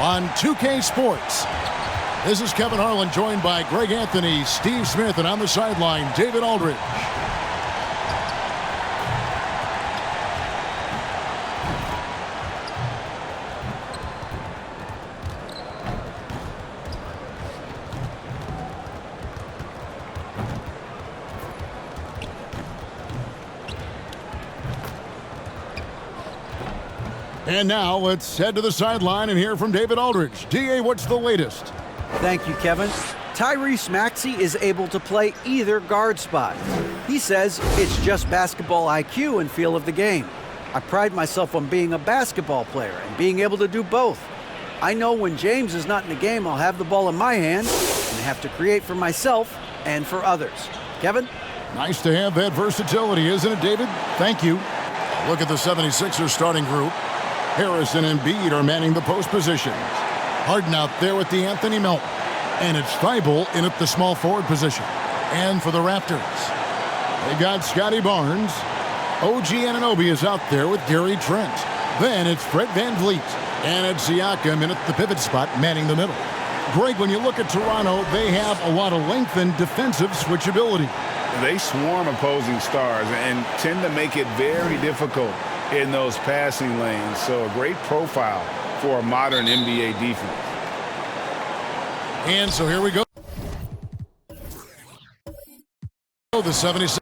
on 2K Sports. This is Kevin Harlan, joined by Greg Anthony, Steve Smith, and on the sideline, David Aldridge. And now let's head to the sideline and hear from David Aldridge. DA, what's the latest? Thank you, Kevin. Tyrese Maxey is able to play either guard spot. He says it's just basketball IQ and feel of the game. I pride myself on being a basketball player and being able to do both. I know when James is not in the game, I'll have the ball in my hand and have to create for myself and for others. Kevin? Nice to have that versatility, isn't it, David? Thank you. Look at the 76ers starting group. Harrison and Embiid are manning the post positions. Harden out there with the Anthony Melton. And it's Thibault in at the small forward position. And for the Raptors, they got Scotty Barnes. OG Anunoby is out there with Gary Trent. Then it's Fred VanVleet. And it's Siakam in at the pivot spot, manning the middle. Greg, when you look at Toronto, they have a lot of length and defensive switchability. They swarm opposing stars and tend to make it very difficult in those passing lanes. So a great profile for a modern NBA defense. And so here we go. The 76.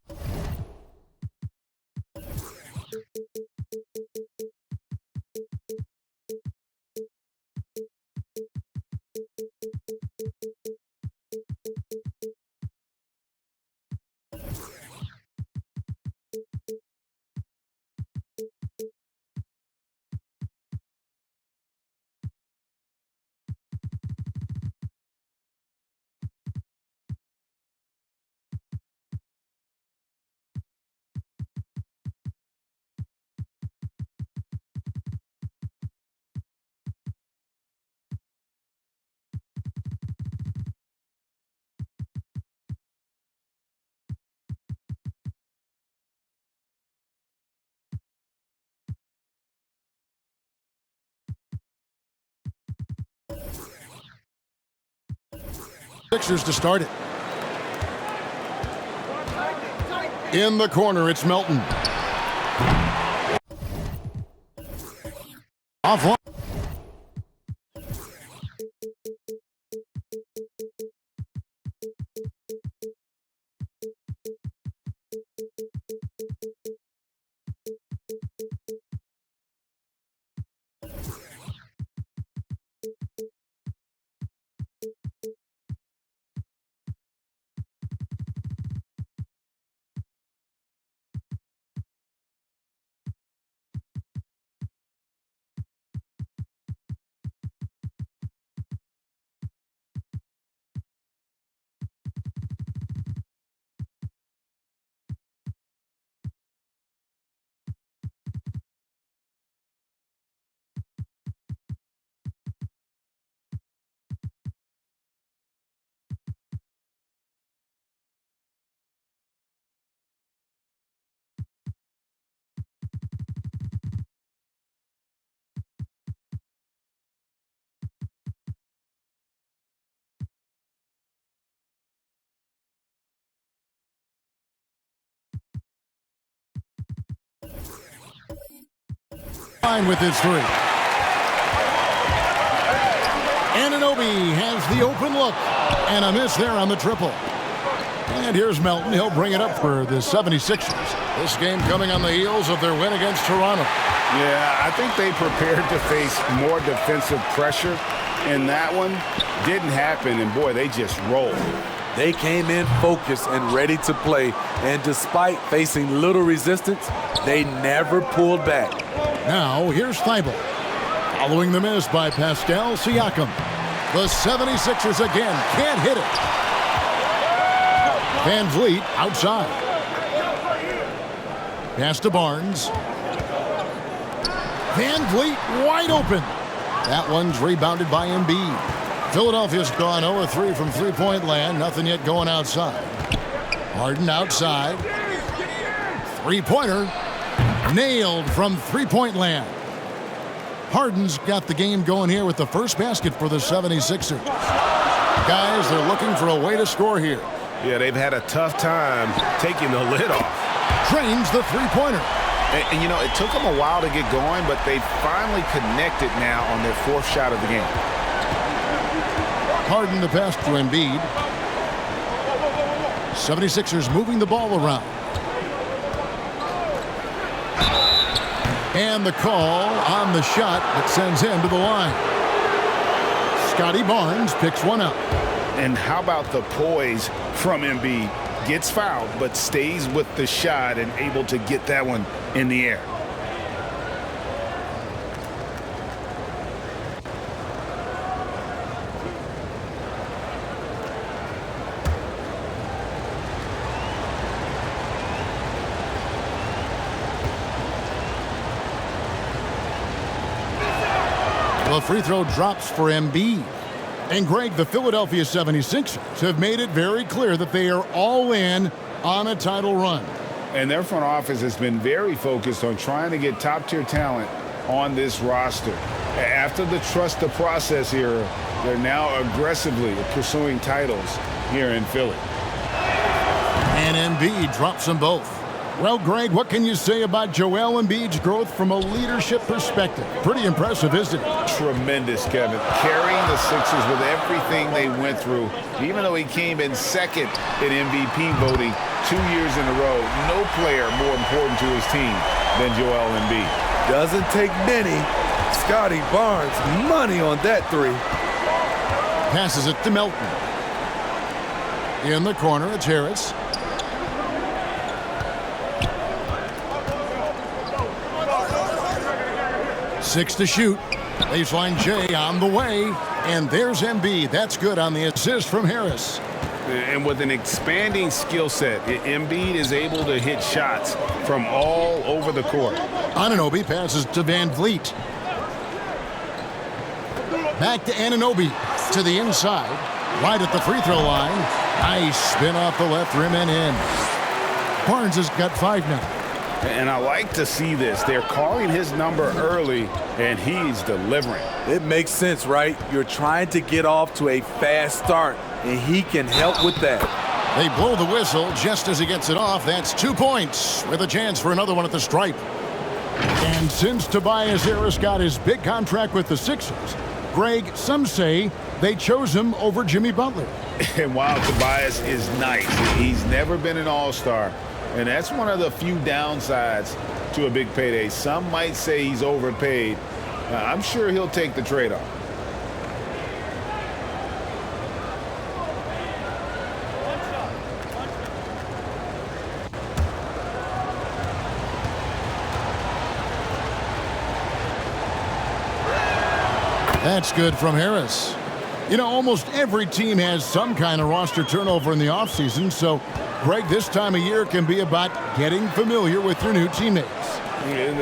Sixers to start it. In the corner, it's Melton. Offline. Fine with his three. Anunoby has the open look. And a miss there on the triple. And here's Melton. He'll bring it up for the 76ers. This game coming on the heels of their win against Toronto. Yeah, I think they prepared to face more defensive pressure. And that one didn't happen. And, boy, they just rolled. They came in focused and ready to play. And despite facing little resistance, they never pulled back. Now, here's Thibault. Following the miss by Pascal Siakam. The 76ers again can't hit it. VanVleet outside. Pass to Barnes. VanVleet wide open. That one's rebounded by Embiid. Philadelphia's gone 0-3 from three-point land. Nothing yet going outside. Harden outside. Three-pointer. Nailed from three-point land. Harden's got the game going here with the first basket for the 76ers. Guys, they're looking for a way to score here. Yeah, they've had a tough time taking the lid off. Drains the three-pointer. And, you know, it took them a while to get going, but they finally connected now on their fourth shot of the game. Harden the pass to Embiid. 76ers moving the ball around. And the call on the shot that sends him to the line. Scotty Barnes picks one up. And how about the poise from Embiid? Gets fouled, but stays with the shot and able to get that one in the air. The free throw drops for Embiid. And Greg, the Philadelphia 76ers have made it very clear that they are all in on a title run. And their front office has been very focused on trying to get top-tier talent on this roster. After the trust the process era, they're now aggressively pursuing titles here in Philly. And Embiid drops them both. Well, Greg, what can you say about Joel Embiid's growth from a leadership perspective? Pretty impressive, isn't it? Tremendous, Kevin. Carrying the Sixers with everything they went through, even though he came in second in MVP voting 2 years in a row. No player more important to his team than Joel Embiid. Doesn't take many. Scotty Barnes, money on that three. Passes it to Melton. In the corner, it's Harris. Six to shoot. Baseline J on the way. And there's Embiid. That's good on the assist from Harris. And with an expanding skill set, Embiid is able to hit shots from all over the court. Anunoby passes to Van Vliet. Back to Anunoby. To the inside. Right at the free throw line. Nice spin off the left rim and in. Barnes has got 5 now. And I like to see this. They're calling his number early, and he's delivering. It makes sense, right? You're trying to get off to a fast start, and he can help with that. They blow the whistle just as he gets it off. That's 2 points with a chance for another one at the stripe. And since Tobias Harris got his big contract with the Sixers, Greg, some say they chose him over Jimmy Butler. And while Tobias is nice, he's never been an all-star. And that's one of the few downsides to a big payday. Some might say he's overpaid. I'm sure he'll take the trade-off. That's good from Harris. You know, almost every team has some kind of roster turnover in the offseason, so Greg, this time of year can be about getting familiar with your new teammates.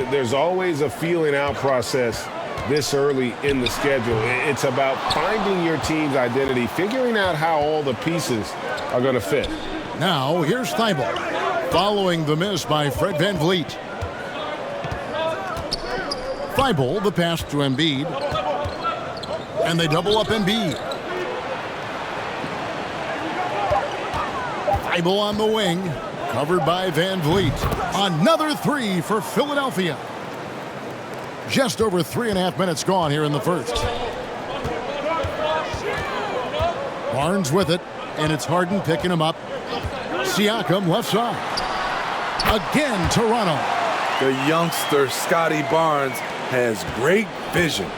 There's always a feeling out process this early in the schedule. It's about finding your team's identity, figuring out how all the pieces are going to fit. Now, here's Thibault, following the miss by Fred Van Vliet. Thibault, the pass to Embiid. And they double up Embiid. Thibault on the wing, covered by Van Vliet. Another three for Philadelphia. Just over 3.5 minutes gone here in the first. Barnes with it, and it's Harden picking him up. Siakam left side. Again, Toronto. The youngster, Scotty Barnes, has great vision.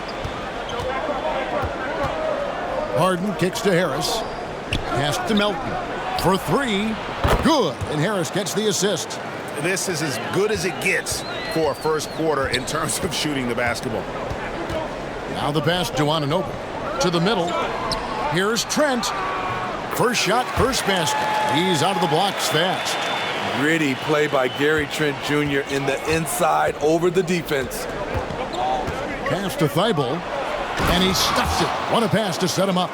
Harden kicks to Harris. Pass to Melton. For 3. Good. And Harris gets the assist. This is as good as it gets for a first quarter in terms of shooting the basketball. Now the pass to Anunoby. To the middle. Here's Trent. First shot, first basket. He's out of the blocks fast. Gritty play by Gary Trent Jr. in the inside over the defense. Pass to Thibault. And he stuffs it. What a pass to set him up.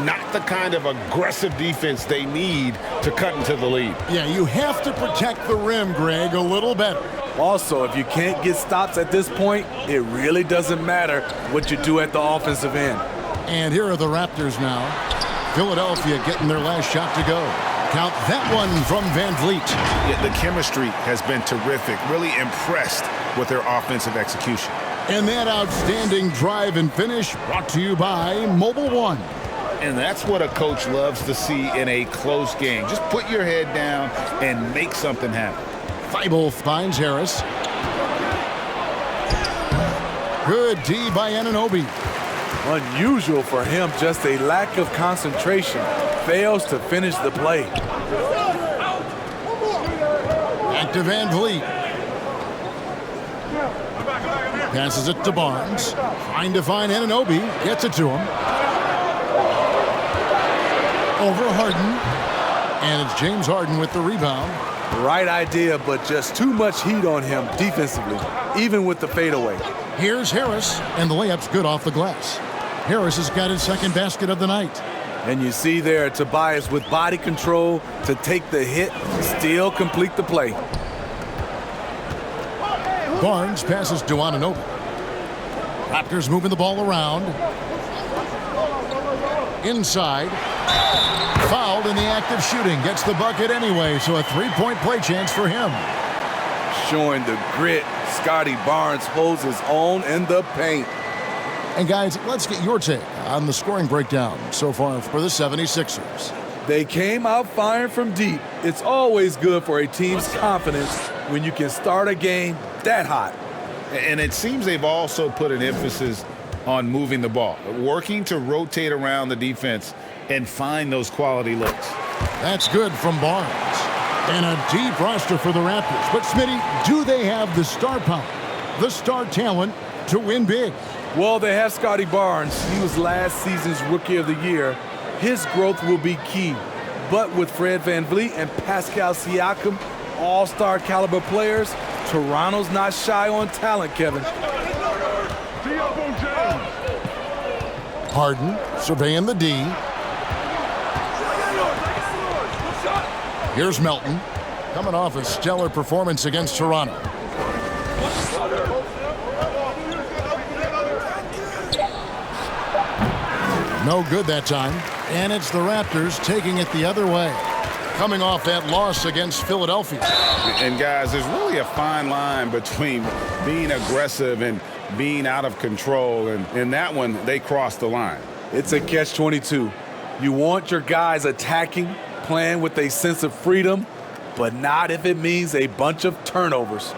Not the kind of aggressive defense they need to cut into the lead. Yeah, you have to protect the rim, Greg, a little better. Also, if you can't get stops at this point, it really doesn't matter what you do at the offensive end. And here are the Raptors now. Philadelphia getting their last shot to go. Count that one from Van Vliet. Yeah, the chemistry has been terrific. Really impressed with their offensive execution. And that outstanding drive and finish brought to you by Mobile One. And that's what a coach loves to see in a close game. Just put your head down and make something happen. Thibault finds Harris. Good D by Anunoby. Unusual for him, just a lack of concentration. Fails to finish the play. Back to Van Vliet. Passes it to Barnes. Trying to find Anunoby. Gets it to him. Over Harden. And it's James Harden with the rebound. Right idea, but just too much heat on him defensively, even with the fadeaway. Here's Harris, and the layup's good off the glass. Harris has got his second basket of the night. And you see there Tobias with body control to take the hit, still complete the play. Barnes passes to Anunoby. Raptors moving the ball around. Inside. Fouled in the act of shooting. Gets the bucket anyway, so a three-point play chance for him. Showing the grit, Scotty Barnes holds his own in the paint. And guys, let's get your take on the scoring breakdown so far for the 76ers. They came out firing from deep. It's always good for a team's confidence when you can start a game that hot. And it seems they've also put an emphasis on moving the ball, working to rotate around the defense and find those quality looks. That's good from Barnes. And a deep roster for the Raptors. But Smitty, do they have the star power, the star talent to win big? Well, they have Scotty Barnes. He was last season's Rookie of the Year. His growth will be key. But with Fred VanVleet and Pascal Siakam, all-star caliber players, Toronto's not shy on talent, Kevin. Harden surveying the D. Here's Melton, coming off a stellar performance against Toronto. No good that time. And it's the Raptors taking it the other way. Coming off that loss against Philadelphia. And guys, there's really a fine line between being aggressive and being out of control. And in that one, they crossed the line. It's a catch-22. You want your guys attacking, playing with a sense of freedom, but not if it means a bunch of turnovers.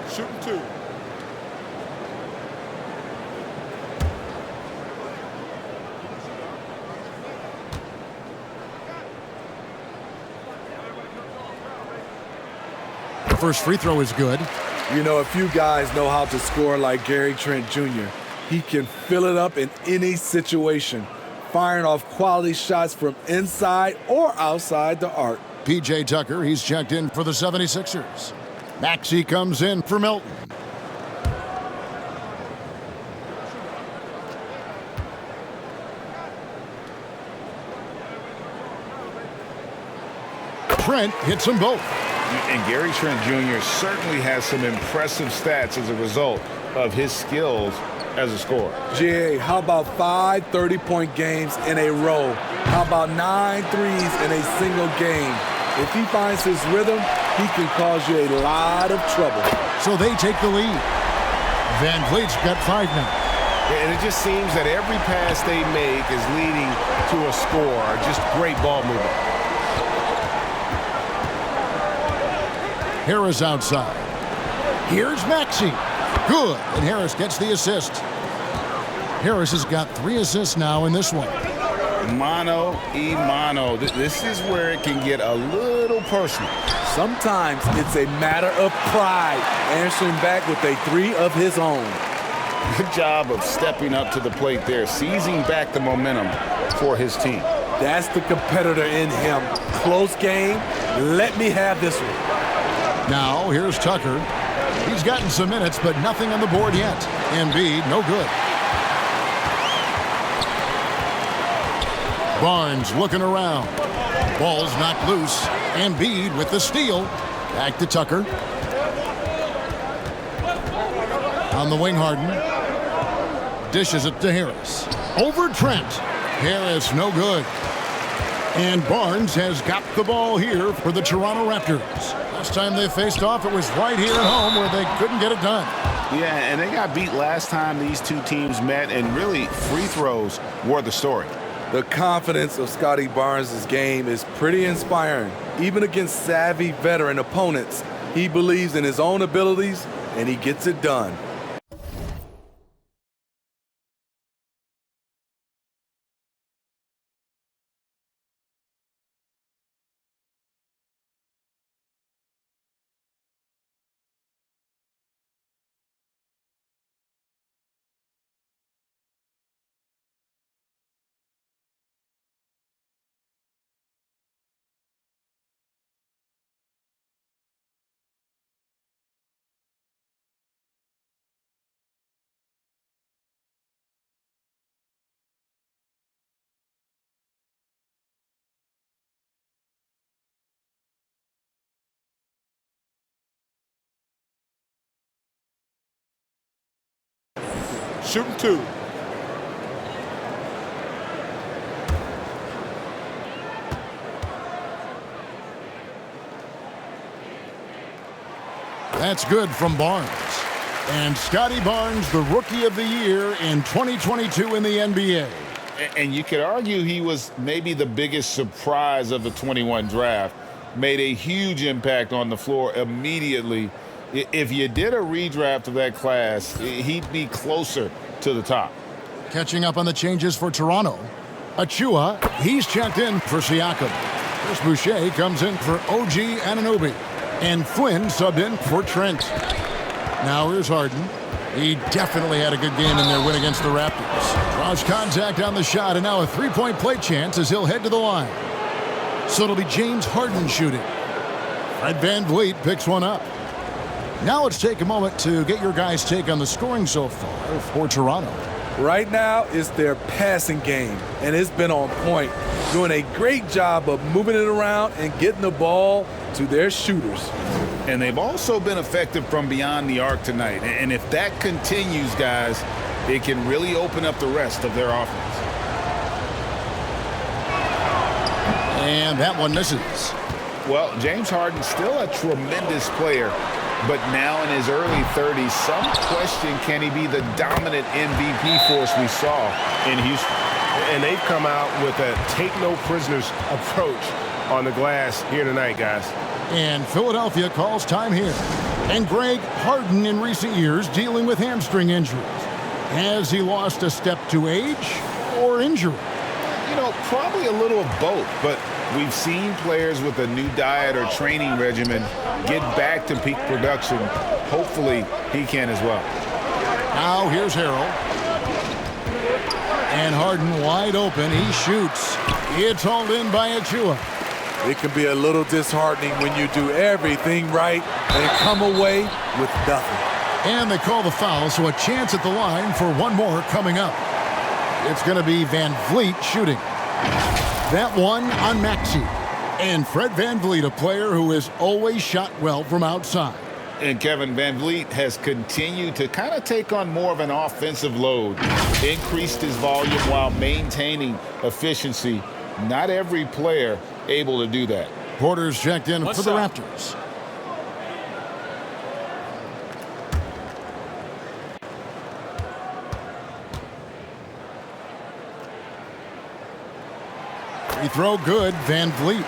Shooting two. First free throw is good. You know, a few guys know how to score like Gary Trent Jr. He can fill it up in any situation, firing off quality shots from inside or outside the arc. P.J. Tucker, he's checked in for the 76ers. Maxey comes in for Melton. Trent hits them both. And Gary Trent Jr. certainly has some impressive stats as a result of his skills as a scorer. G.A., how about 5 30-point games in a row? How about 9 threes in a single game? If he finds his rhythm, he can cause you a lot of trouble. So they take the lead. Van Vliet's got 5 now. And it just seems that every pass they make is leading to a score. Just great ball movement. Harris outside. Here's Maxey. Good. And Harris gets the assist. Harris has got 3 assists now in this one. Mano y mano. This is where it can get a little personal. Sometimes it's a matter of pride, answering back with a 3 of his own. Good job of stepping up to the plate there, seizing back the momentum for his team. That's the competitor in him. Close game. Let me have this one. Now, here's Tucker. He's gotten some minutes, but nothing on the board yet. Embiid, no good. Barnes looking around. Ball's knocked loose. Embiid with the steal. Back to Tucker. On the wing, Harden. Dishes it to Harris. Over Trent. Harris no good. And Barnes has got the ball here for the Toronto Raptors. Last time they faced off, it was right here at home where they couldn't get it done. Yeah, and they got beat last time these two teams met, and really free throws were the story. The confidence of Scotty Barnes' game is pretty inspiring. Even against savvy veteran opponents, he believes in his own abilities, and he gets it done. Shooting two. That's good from Barnes. And Scotty Barnes, the Rookie of the Year in 2022 in the NBA. And you could argue he was maybe the biggest surprise of the 21 draft. Made a huge impact on the floor immediately. If you did a redraft of that class, he'd be closer to the top. Catching up on the changes for Toronto. Achua, he's checked in for Siakam. Chris Boucher comes in for OG Anunoby. And Flynn subbed in for Trent. Now here's Harden. He definitely had a good game in their win against the Raptors. Draws contact on the shot, and now a three-point play chance as he'll head to the line. So it'll be James Harden shooting. Fred VanVleet picks one up. Now let's take a moment to get your guys' take on the scoring so far for Toronto. Right now, it's their passing game, and it's been on point, doing a great job of moving it around and getting the ball to their shooters. And they've also been effective from beyond the arc tonight. And if that continues, guys, it can really open up the rest of their offense. And that one misses. Well, James Harden's still a tremendous player, but now in his early 30s, some question, can he be the dominant MVP force we saw in Houston? And they've come out with a take-no-prisoners approach on the glass here tonight, guys. And Philadelphia calls time here. And Greg, Harden in recent years dealing with hamstring injuries. Has he lost a step to age or injury? You know, probably a little of both, but we've seen players with a new diet or training regimen get back to peak production. Hopefully, he can as well. Now here's Harrell. And Harden wide open. He shoots. It's hauled in by Achua. It can be a little disheartening when you do everything right and come away with nothing. And they call the foul, so a chance at the line for one more coming up. It's going to be VanVleet shooting. That one on Maxey. And Fred VanVleet, a player who has always shot well from outside. And Kevin VanVleet has continued to kind of take on more of an offensive load. Increased his volume while maintaining efficiency. Not every player able to do that. Porter's checked in for the Raptors. Free throw good, VanVleet.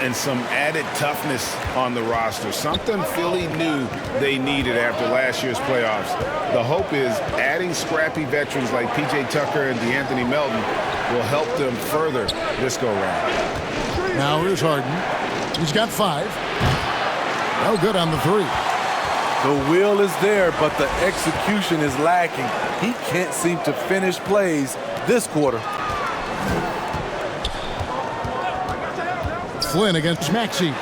And some added toughness on the roster. Something Philly knew they needed after last year's playoffs. The hope is adding scrappy veterans like P.J. Tucker and DeAnthony Melton will help them further this go-round. Now here's Harden. He's got 5. No good on the 3. The will is there, but the execution is lacking. He can't seem to finish plays this quarter. Flynn against Maxey.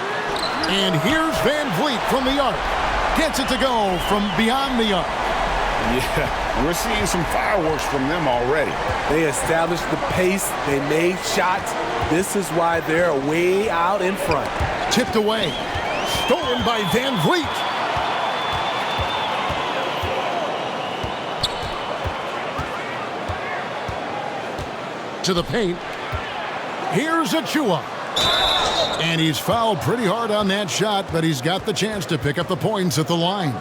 And here's VanVleet from the arc. Gets it to go from beyond the arc. Yeah, And we're seeing some fireworks from them already. They established the pace. They made shots. This is why they're way out in front. Tipped away. Stolen by Van Vliet. To the paint. Here's Achua. And he's fouled pretty hard on that shot, but he's got the chance to pick up the points at the line.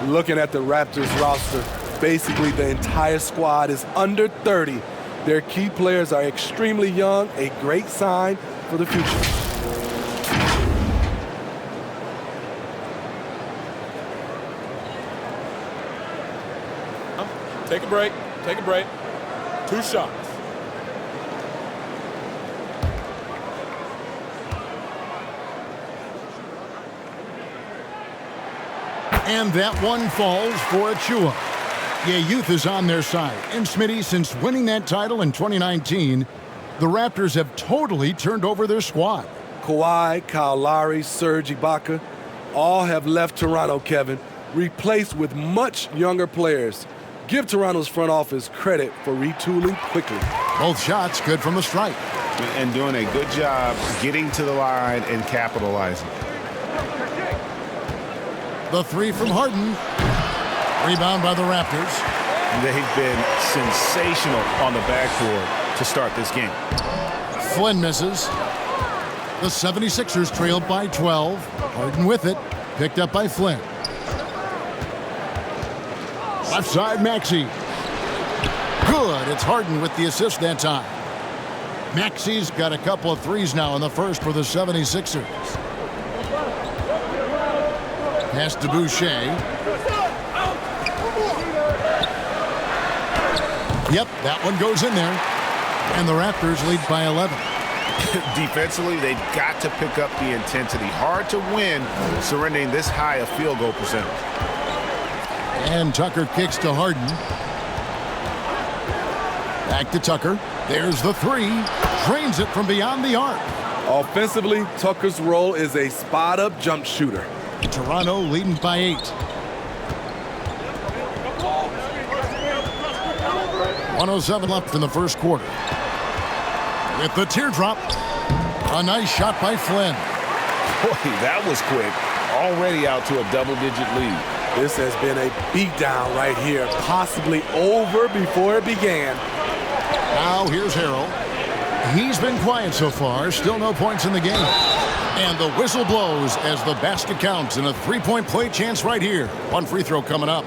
Looking at the Raptors roster, basically the entire squad is under 30. Their key players are extremely young, a great sign for the future. Take a break. Take a break. 2 shots. And that one falls for Achua. Yeah, youth is on their side. And Smitty, since winning that title in 2019, the Raptors have totally turned over their squad. Kawhi, Kyle Lowry, Serge Ibaka, all have left Toronto, Kevin, replaced with much younger players. Give Toronto's front office credit for retooling quickly. Both shots good from the stripe. And doing a good job getting to the line and capitalizing. The three from Harden. Rebound by the Raptors. They've been sensational on the backboard to start this game. Flynn misses. The 76ers trailed by 12. Harden with it. Picked up by Flynn. Left side, Maxey. Good. It's Harden with the assist that time. Maxey's got a couple of threes now in the first for the 76ers. Pass to Boucher. Yep, that one goes in there. And the Raptors lead by 11. Defensively, they've got to pick up the intensity. Hard to win surrendering this high a field goal percentage. And Tucker kicks to Harden. Back to Tucker. There's the three. Drains it from beyond the arc. Offensively, Tucker's role is a spot-up jump shooter. Toronto leading by 8. 1:07 left in the first quarter. With the teardrop. A nice shot by Flynn. Boy, that was quick. Already out to a double-digit lead. This has been a beatdown right here, possibly over before it began. Now here's Harrell. He's been quiet so far. Still no points in the game. And the whistle blows as the basket counts and a three-point play chance right here. One free throw coming up.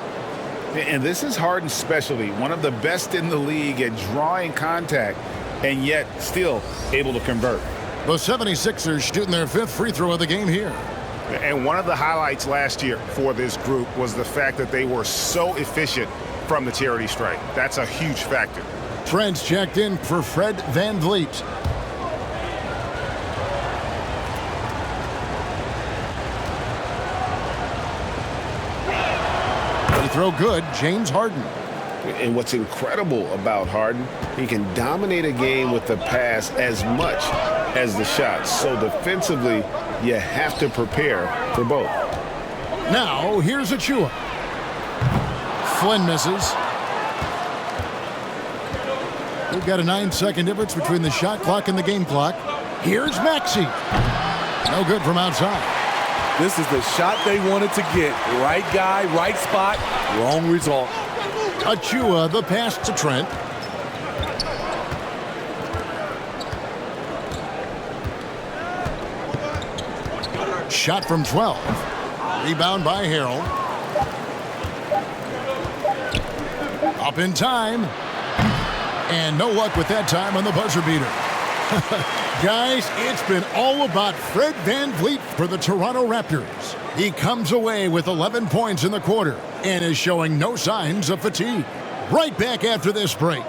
And this is Harden's specialty. One of the best in the league at drawing contact and yet still able to convert. The 76ers shooting their 5th free throw of the game here. And one of the highlights last year for this group was the fact that they were so efficient from the charity stripe. That's a huge factor. Trent's checked in for Fred Van Vliet. Free throw good, James Harden. And what's incredible about Harden, he can dominate a game with the pass as much as the shots. So defensively, you have to prepare for both. Now, here's Achua. Flynn misses. We've got a 9-second difference between the shot clock and the game clock. Here's Maxey. No good from outside. This is the shot they wanted to get. Right guy, right spot, wrong result. Achua, the pass to Trent. Shot from 12. Rebound by Harrell. Up in time. And no luck with that time on the buzzer beater. Guys, it's been all about Fred Van Vliet for the Toronto Raptors. He comes away with 11 points in the quarter and is showing no signs of fatigue. Right back after this break.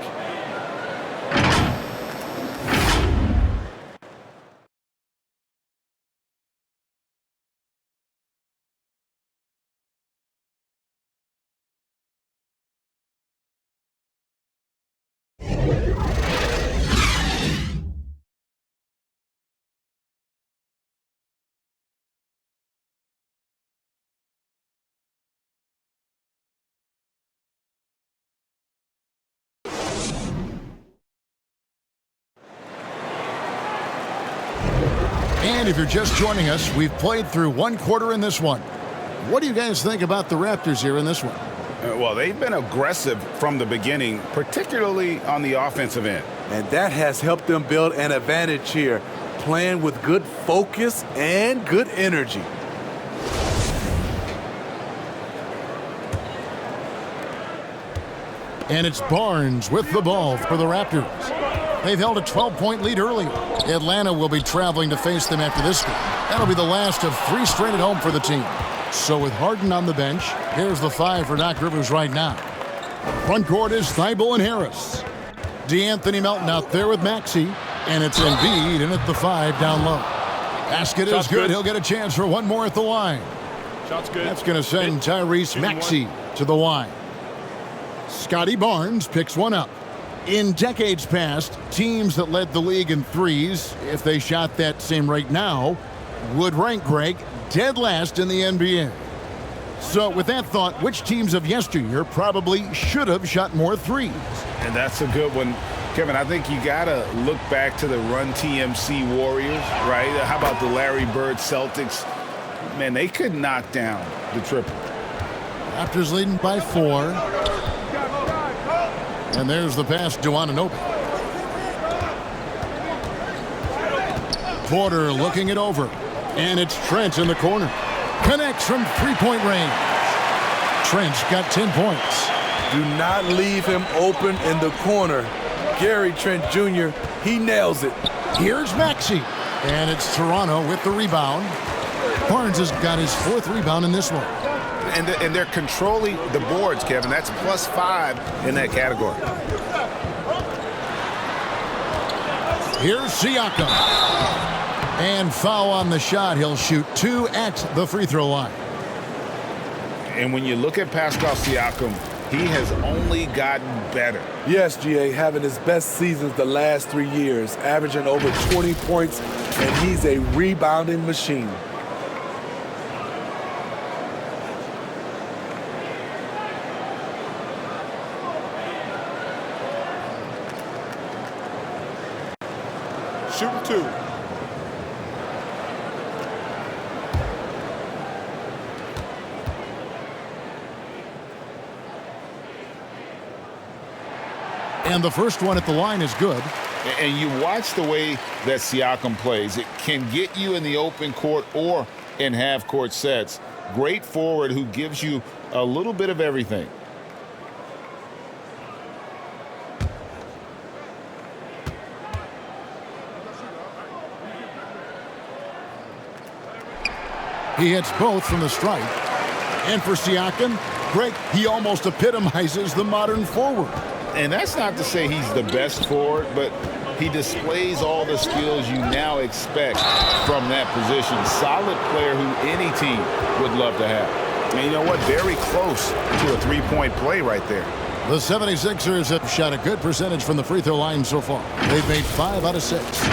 And if you're just joining us, we've played through one quarter in this one. What do you guys think about the Raptors here in this one? Well, they've been aggressive from the beginning, particularly on the offensive end. And that has helped them build an advantage here, playing with good focus and good energy. And it's Barnes with the ball for the Raptors. They've held a 12-point lead earlier. Atlanta will be traveling to face them after this game. That'll be the last of 3 straight at home for the team. So with Harden on the bench, here's the 5 for Doc Rivers right now. Front court is Thibault and Harris. DeAnthony Melton out there with Maxey. And it's Embiid in at the 5 down low. Basket is good. He'll get a chance for one more at the line. Shot's good. That's going to send Tyrese Maxey to the line. Scotty Barnes picks one up. In decades past, teams that led the league in threes, if they shot that same rate now, would rank, Greg, dead last in the NBA. So with that thought, which teams of yesteryear probably should have shot more threes? And that's a good one. Kevin, I think you got to look back to the Run TMC Warriors, right? How about the Larry Bird Celtics? Man, they could knock down the triple. Raptors leading by 4. And there's the pass to Anunoby. Porter looking it over. And it's Trent in the corner. Connects from three-point range. Trent's got 10 points. Do not leave him open in the corner. Gary Trent Jr., he nails it. Here's Maxey. And it's Toronto with the rebound. Barnes has got his 4th rebound in this one. And they're controlling the boards, Kevin. That's +5 in that category. Here's Siakam. And foul on the shot. He'll shoot 2 at the free throw line. And when you look at Pascal Siakam, he has only gotten better. Yes, GA, having his best seasons the last 3 years, averaging over 20 points, and he's a rebounding machine. Shooting 2. And the first one at the line is good. And you watch the way that Siakam plays. It can get you in the open court or in half-court sets. Great forward who gives you a little bit of everything. He hits both from the stripe. And for Siakam, Greg, he almost epitomizes the modern forward. And that's not to say he's the best forward, but he displays all the skills you now expect from that position. Solid player who any team would love to have. And you know what? Very close to a 3-point play right there. The 76ers have shot a good percentage from the free throw line so far. They've made 5 out of 6.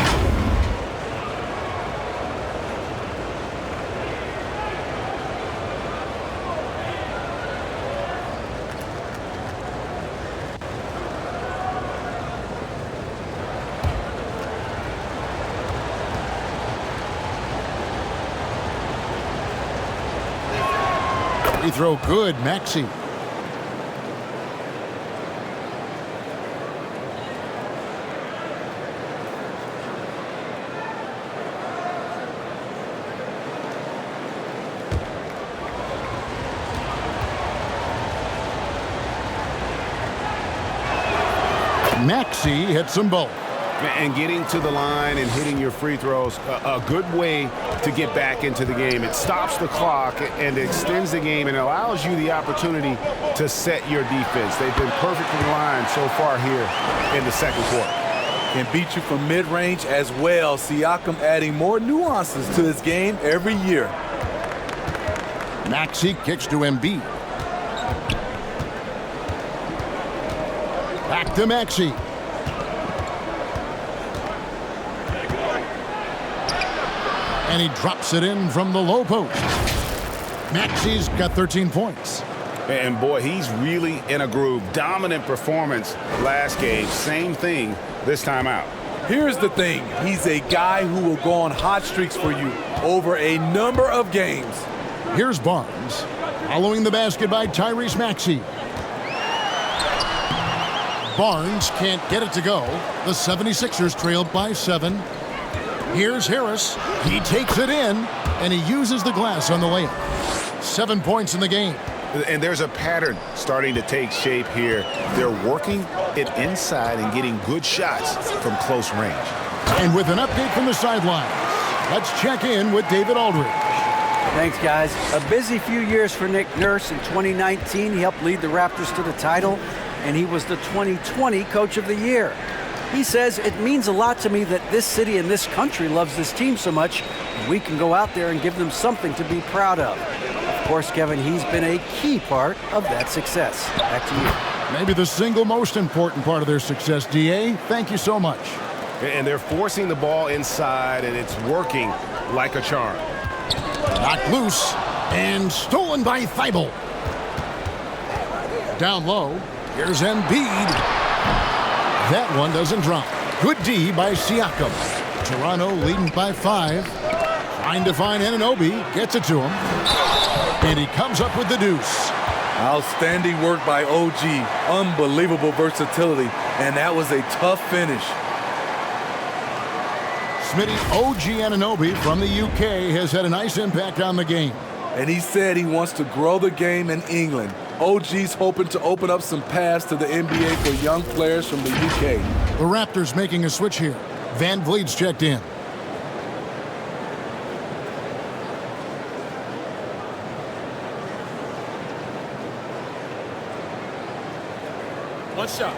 Free throw good, Maxey. Maxey hits them both. And getting to the line and hitting your free throws, a good way to get back into the game. It stops the clock and extends the game and allows you the opportunity to set your defense. They've been perfect from the line so far here in the second quarter. Can beat you from mid-range as well. Siakam adding more nuances to his game every year. Maxey kicks to Embiid. Back to Maxey. And he drops it in from the low post. Maxey's got 13 points. And boy, he's really in a groove. Dominant performance last game. Same thing this time out. Here's the thing. He's a guy who will go on hot streaks for you over a number of games. Here's Barnes. Following the basket by Tyrese Maxey. Barnes can't get it to go. The 76ers trailed by 7. Here's Harris. He takes it in, and he uses the glass on the layup. 7 points in the game. And there's a pattern starting to take shape here. They're working it inside and getting good shots from close range. And with an update from the sidelines, let's check in with David Aldridge. Thanks, guys. A busy few years for Nick Nurse. In 2019, he helped lead the Raptors to the title, and he was the 2020 Coach of the Year. He says, it means a lot to me that this city and this country loves this team so much, and we can go out there and give them something to be proud of. Of course, Kevin, he's been a key part of that success. Back to you. Maybe the single most important part of their success, D.A. Thank you so much. And they're forcing the ball inside, and it's working like a charm. Knocked loose and stolen by Thibault. Down low, here's Embiid. That one doesn't drop. Good D by Siakam. Toronto leading by 5. Trying to find Anunoby. Gets it to him. And he comes up with the deuce. Outstanding work by OG. Unbelievable versatility. And that was a tough finish. Smitty, OG Anunoby from the UK has had a nice impact on the game. And he said he wants to grow the game in England. OG's hoping to open up some paths to the NBA for young players from the UK. The Raptors making a switch here. Van Vliet's checked in. One shot.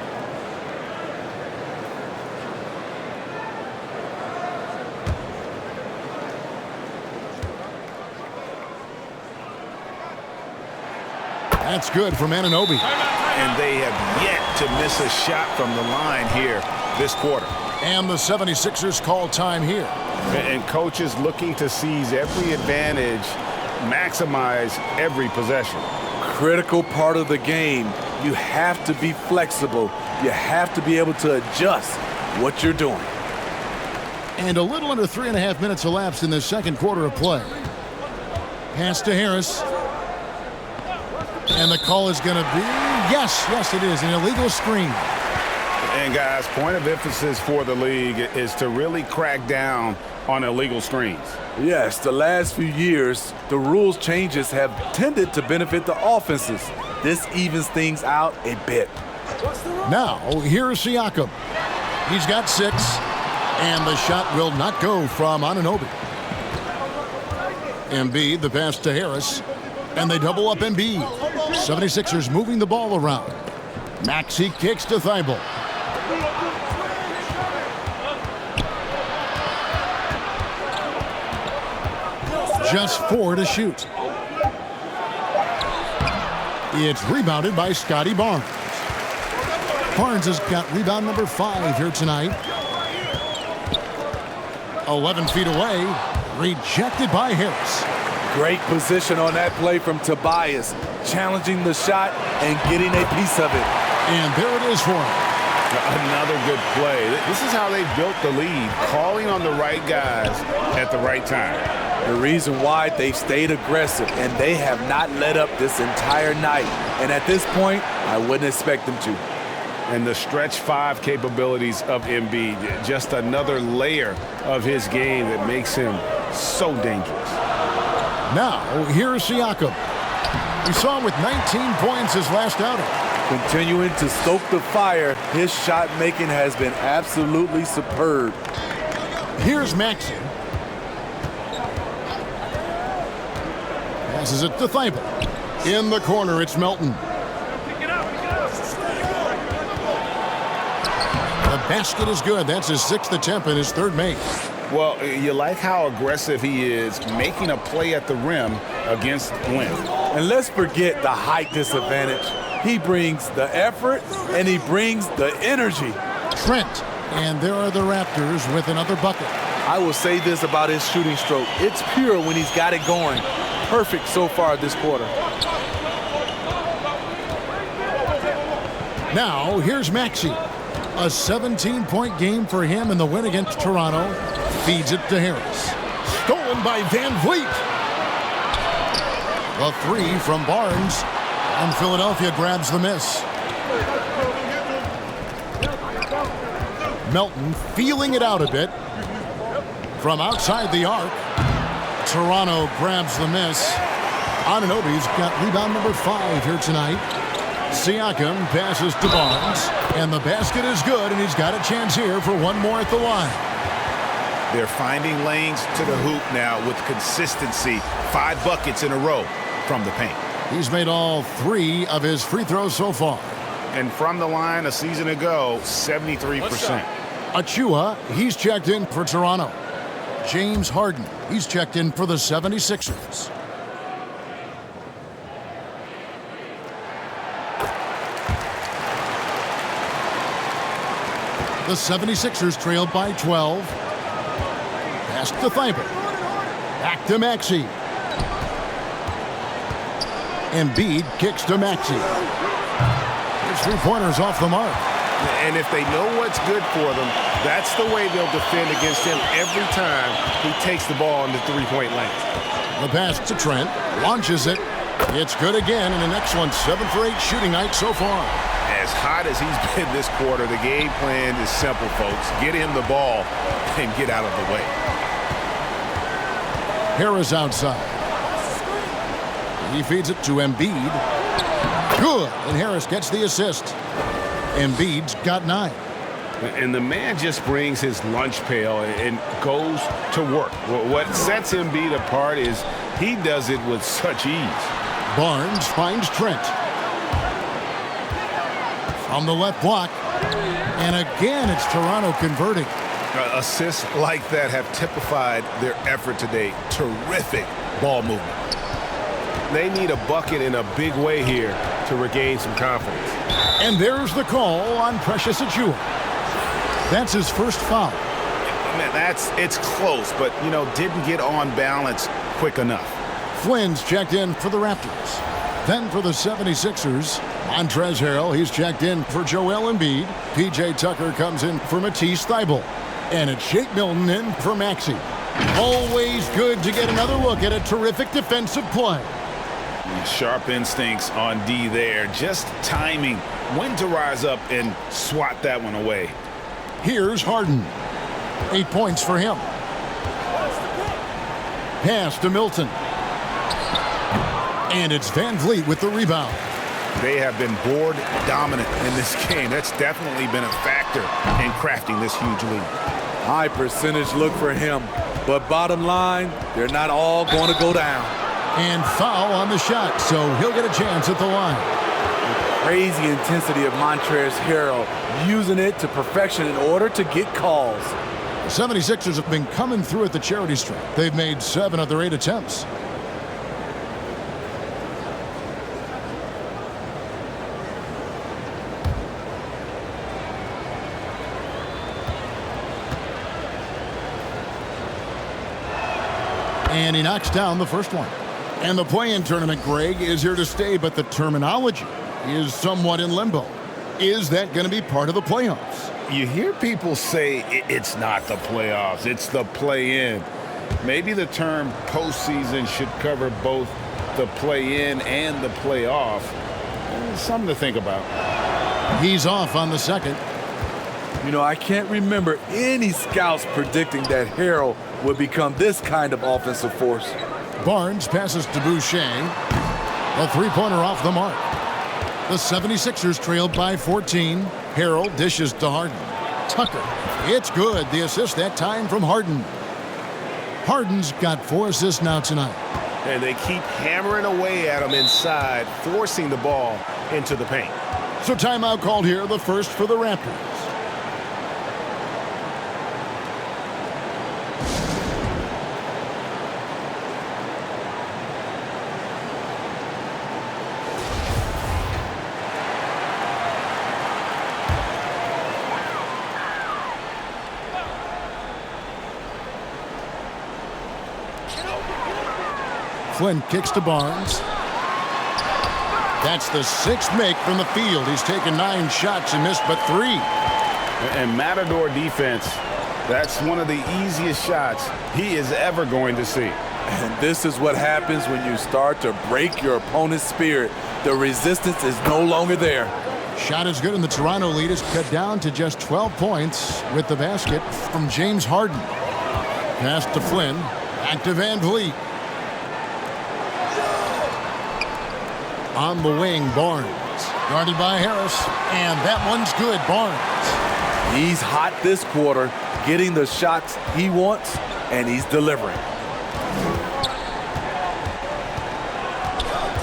That's good from Anunoby. And they have yet to miss a shot from the line here this quarter. And the 76ers call time here. And coaches looking to seize every advantage, maximize every possession. Critical part of the game. You have to be flexible. You have to be able to adjust what you're doing. And a little under 3.5 minutes elapsed in the second quarter of play. Pass to Harris. And the call is going to be, yes, it is, an illegal screen. And guys, point of emphasis for the league is to really crack down on illegal screens. Yes, the last few years, the rules changes have tended to benefit the offenses. This evens things out a bit. Now, here's Siakam. He's got 6, and the shot will not go from Anunoby. Embiid, the pass to Harris, and they double up Embiid. 76ers moving the ball around. Maxey kicks to Thibault. Just 4 to shoot. It's rebounded by Scotty Barnes. Barnes has got rebound number 5 here tonight. 11 feet away. Rejected by Harris. Great position on that play from Tobias. Challenging the shot and getting a piece of it. And there it is for him. Another good play. This is how they built the lead, calling on the right guys at the right time. The reason why they've stayed aggressive, and they have not let up this entire night. And at this point, I wouldn't expect them to. And the stretch 5 capabilities of Embiid, just another layer of his game that makes him so dangerous. Now, here's Siakam. We saw him with 19 points his last outing. Continuing to stoke the fire, his shot making has been absolutely superb. Here's Maxey. Passes it to Thibault. In the corner, it's Melton. The basket is good. That's his 6th attempt and his 3rd make. Well, you like how aggressive he is making a play at the rim against Wynn. And let's forget the height disadvantage. He brings the effort and he brings the energy. Trent, and there are the Raptors with another bucket. I will say this about his shooting stroke. It's pure when he's got it going. Perfect so far this quarter. Now, here's Maxey. A 17-point game for him in the win against Toronto. Feeds it to Harris. Stolen by Van Vliet. The three from Barnes. And Philadelphia grabs the miss. Melton feeling it out a bit. From outside the arc. Toronto grabs the miss. Anunoby's got rebound number 5 here tonight. Siakam passes to Barnes. And the basket is good, and he's got a chance here for one more at the line. They're finding lanes to the hoop now with consistency. 5 buckets in a row from the paint. He's made all 3 of his free throws so far. And from the line a season ago, 73%. Achua, he's checked in for Toronto. James Harden, he's checked in for the 76ers. The 76ers trailed by 12. Pass to Thibault. Back to Maxey. Embiid kicks to Maxey. His three-pointers off the mark. And if they know what's good for them, that's the way they'll defend against him every time he takes the ball in the three-point lane. The pass to Trent. Launches it. It's good again, and an excellent 7 for 8 shooting night so far. As hot as he's been this quarter, the game plan is simple, folks. Get him the ball and get out of the way. Harris outside. He feeds it to Embiid. Good, and Harris gets the assist. Embiid's got 9. And the man just brings his lunch pail and goes to work. What sets Embiid apart is he does it with such ease. Barnes finds Trent. From the left block. And again, it's Toronto converting. Assists like that have typified their effort today. Terrific ball movement. They need a bucket in a big way here to regain some confidence. And there's the call on Precious Achiuwa. That's his first foul. Man, it's close, but, didn't get on balance quick enough. Flynn's checked in for the Raptors. Then for the 76ers, Montrezl Harrell, he's checked in for Joel Embiid. P.J. Tucker comes in for Matisse Thybulle. And it's Shake Milton in for Maxey. Always good to get another look at a terrific defensive play. Sharp instincts on D there. Just timing when to rise up and swat that one away. Here's Harden. 8 points for him. Pass to Milton. And it's Van Vliet with the rebound. They have been board dominant in this game. That's definitely been a factor in crafting this huge lead. High percentage look for him. But bottom line, they're not all going to go down. And foul on the shot, so he'll get a chance at the line. Crazy intensity of Montrezl Harrell, using it to perfection in order to get calls. The 76ers have been coming through at the charity stripe. They've made 7 of their 8 attempts. And he knocks down the first one. And the play-in tournament, Greg, is here to stay, but the terminology is somewhat in limbo. Is that going to be part of the playoffs? You hear people say it's not the playoffs, it's the play-in. Maybe the term postseason should cover both the play-in and the playoff. Something to think about. He's off on the second. I can't remember any scouts predicting that Harrell would become this kind of offensive force. Barnes passes to Boucher. A three-pointer off the mark. The 76ers trailed by 14. Harrell dishes to Harden. Tucker. It's good. The assist that time from Harden. Harden's got 4 assists now tonight. And they keep hammering away at him inside, forcing the ball into the paint. So timeout called here, the first for the Raptors. Flynn kicks to Barnes. That's the 6th make from the field. He's taken 9 shots and missed but 3. And Matador defense, that's one of the easiest shots he is ever going to see. And this is what happens when you start to break your opponent's spirit. The resistance is no longer there. Shot is good, and the Toronto lead is cut down to just 12 points with the basket from James Harden. Pass to Flynn. Back to Van Vliet. On the wing, Barnes. Guarded by Harris. And that one's good, Barnes. He's hot this quarter, getting the shots he wants, and he's delivering.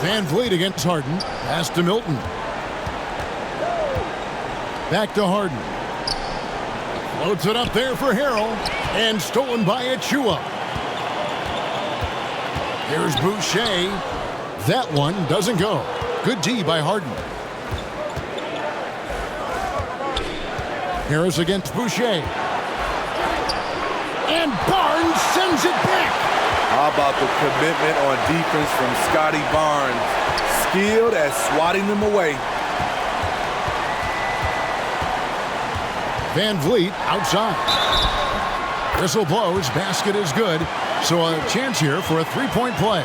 Van Vliet against Harden. Pass to Milton. Back to Harden. Floats it up there for Harrell. And stolen by Achua. Here's Boucher. That one doesn't go. Good D by Harden. Harris against Boucher. And Barnes sends it back. How about the commitment on defense from Scotty Barnes? Skilled at swatting them away. Van Vliet outside. Whistle blows. Basket is good. So a chance here for a three-point play.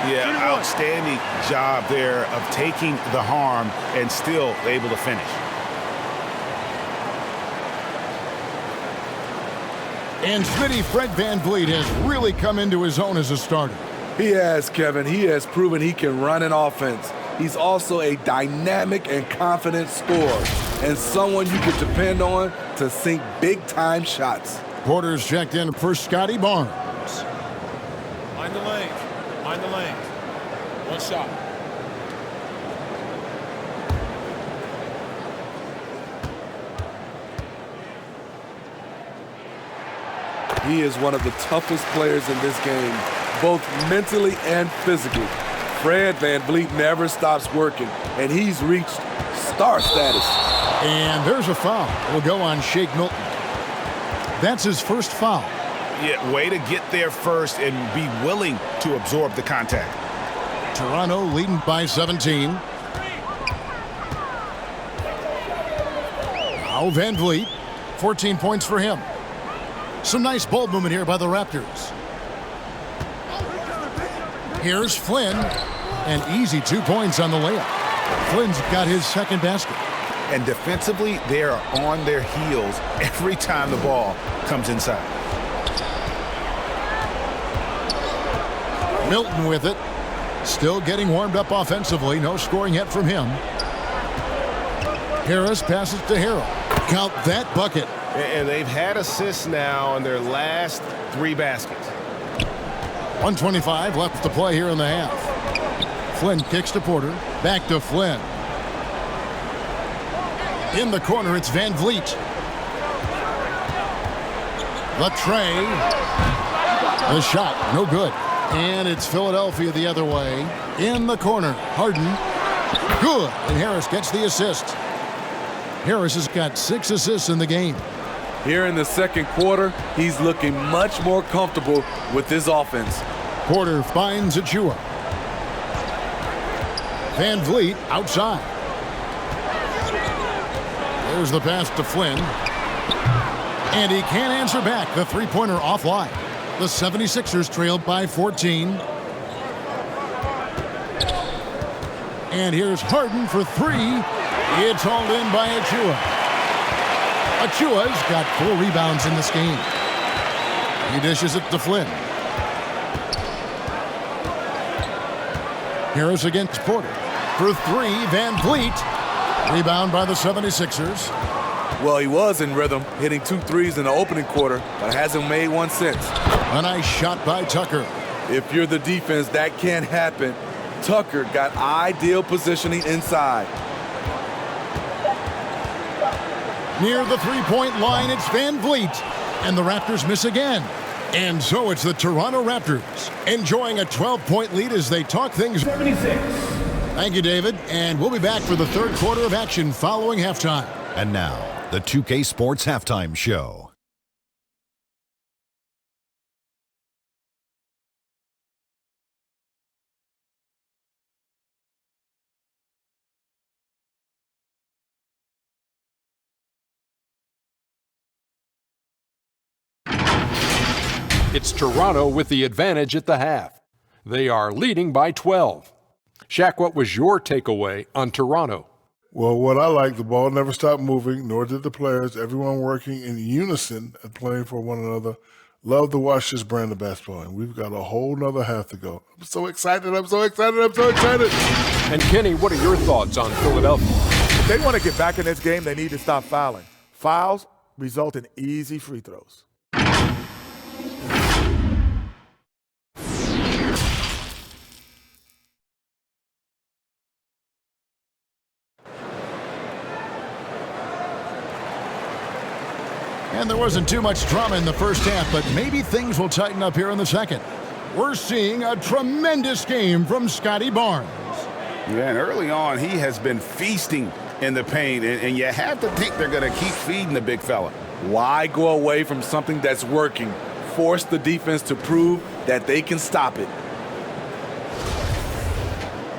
Yeah, outstanding job there of taking the harm and still able to finish. And Smitty, Fred Van Vliet has really come into his own as a starter. He has, Kevin. He has proven he can run an offense. He's also a dynamic and confident scorer, and someone you can depend on to sink big-time shots. Porter's checked in for Scotty Barnes. Mind the lanes. Mind the lanes. One shot. He is one of the toughest players in this game, both mentally and physically. Fred Van Vliet never stops working, and he's reached star status. And there's a foul. It'll go on Shake Milton. That's his first foul. Yeah, way to get there first and be willing to absorb the contact. Toronto leading by 17. Now Van Vliet, 14 points for him. Some nice ball movement here by the Raptors. Here's Flynn, and easy 2 points on the layup. Flynn's got his second basket. And defensively, they are on their heels every time the ball comes inside. Milton with it. Still getting warmed up offensively. No scoring yet from him. Harris passes to Harrell. Count that bucket. And they've had assists now in their last 3 baskets. 1:25 left to play here in the half. Flynn kicks to Porter. Back to Flynn. In the corner, it's Van Vliet. The tray. The shot, no good. And it's Philadelphia the other way. In the corner, Harden. Good. And Harris gets the assist. Harris has got 6 assists in the game. Here in the second quarter, he's looking much more comfortable with his offense. Porter finds Achua. Van Vliet outside. There's the pass to Flynn. And he can't answer back. The three-pointer offline. The 76ers trailed by 14. And here's Harden for 3. It's hauled in by Achua. Achua's got 4 rebounds in this game. He dishes it to Flynn. Harris against Porter. For 3, Van Vliet. Rebound by the 76ers. Well, he was in rhythm, hitting 2 threes in the opening quarter, but hasn't made one since. A nice shot by Tucker. If you're the defense, that can't happen. Tucker got ideal positioning inside. Near the three-point line, it's Van Vliet. And the Raptors miss again. And so it's the Toronto Raptors enjoying a 12-point lead as they talk things. 76. Thank you, David. And we'll be back for the third quarter of action following halftime. And now, the 2K Sports Halftime Show. It's Toronto with the advantage at the half. They are leading by 12. Shaq, what was your takeaway on Toronto? Well, what I like, the ball never stopped moving, nor did the players. Everyone working in unison and playing for one another. Love to watch this brand of basketball, and we've got a whole nother half to go. I'm so excited, I'm so excited, I'm so excited. And Kenny, what are your thoughts on Philadelphia? If they want to get back in this game, they need to stop fouling. Fouls result in easy free throws. And there wasn't too much drama in the first half, but maybe things will tighten up here in the second. We're seeing a tremendous game from Scotty Barnes. Yeah, and early on, he has been feasting in the paint, and you have to think they're going to keep feeding the big fella. Why go away from something that's working? Force the defense to prove that they can stop it.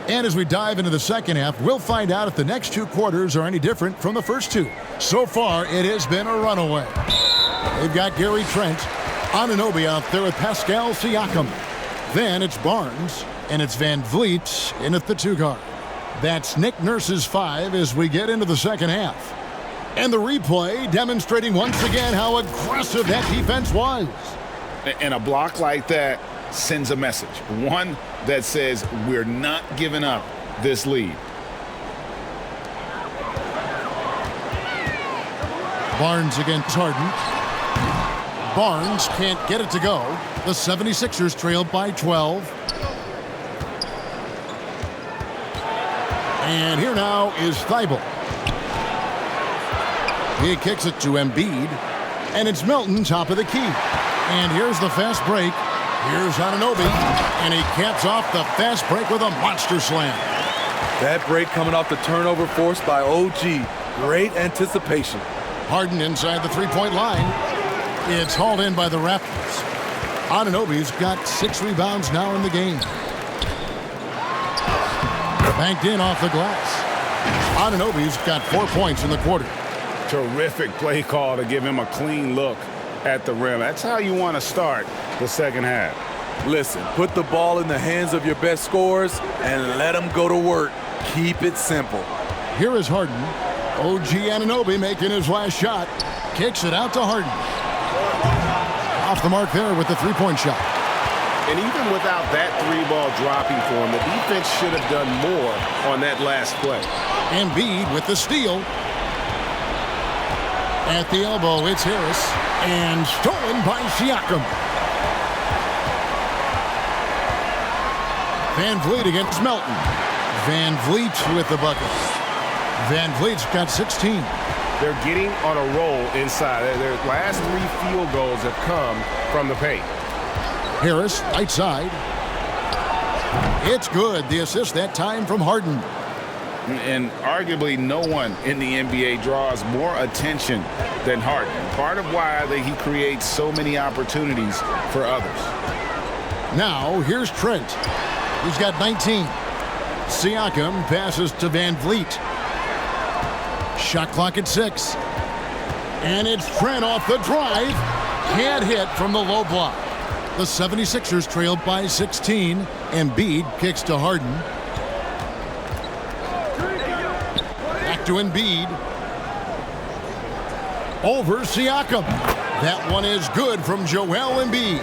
And as we dive into the second half, we'll find out if the next two quarters are any different from the first two. So far, it has been a runaway. They've got Gary Trent, Anunoby out there with Pascal Siakam. Then it's Barnes, and it's Van Vliet in at the two guard. That's Nick Nurse's 5 as we get into the second half. And the replay demonstrating once again how aggressive that defense was. And a block like that sends a message. One that says we're not giving up this lead. Barnes against Harden. Barnes can't get it to go. The 76ers trailed by 12. And here now is Thibault. He kicks it to Embiid. And it's Melton top of the key. And here's the fast break. Here's Anunoby, and he caps off the fast break with a monster slam. That break coming off the turnover forced by OG. Great anticipation. Harden inside the three-point line. It's hauled in by the Raptors. Anunoby's got 6 rebounds now in the game. Banked in off the glass. Anunoby's got 4 points in the quarter. Terrific play call to give him a clean look at the rim. That's how you want to start the second half. Listen, put the ball in the hands of your best scorers and let them go to work. Keep it simple. Here is Harden. OG Anunoby making his last shot. Kicks it out to Harden. Off the mark there with the three-point shot. And even without that three-ball dropping for him, the defense should have done more on that last play. Embiid with the steal. At the elbow, it's Harris. And stolen by Siakam. Van Vliet against Melton. Van Vliet with the bucket. Van Vliet's got 16. They're getting on a roll inside. Their last 3 field goals have come from the paint. Harris, right side. It's good. The assist that time from Harden. And arguably no one in the NBA draws more attention than Harden. Part of why he creates so many opportunities for others. Now, here's Trent. He's got 19. Siakam passes to Van Vliet. Shot clock at 6. And it's Trent off the drive. Can't hit from the low block. The 76ers trailed by 16. Embiid kicks to Harden. Back to Embiid. Over Siakam. That one is good from Joel Embiid.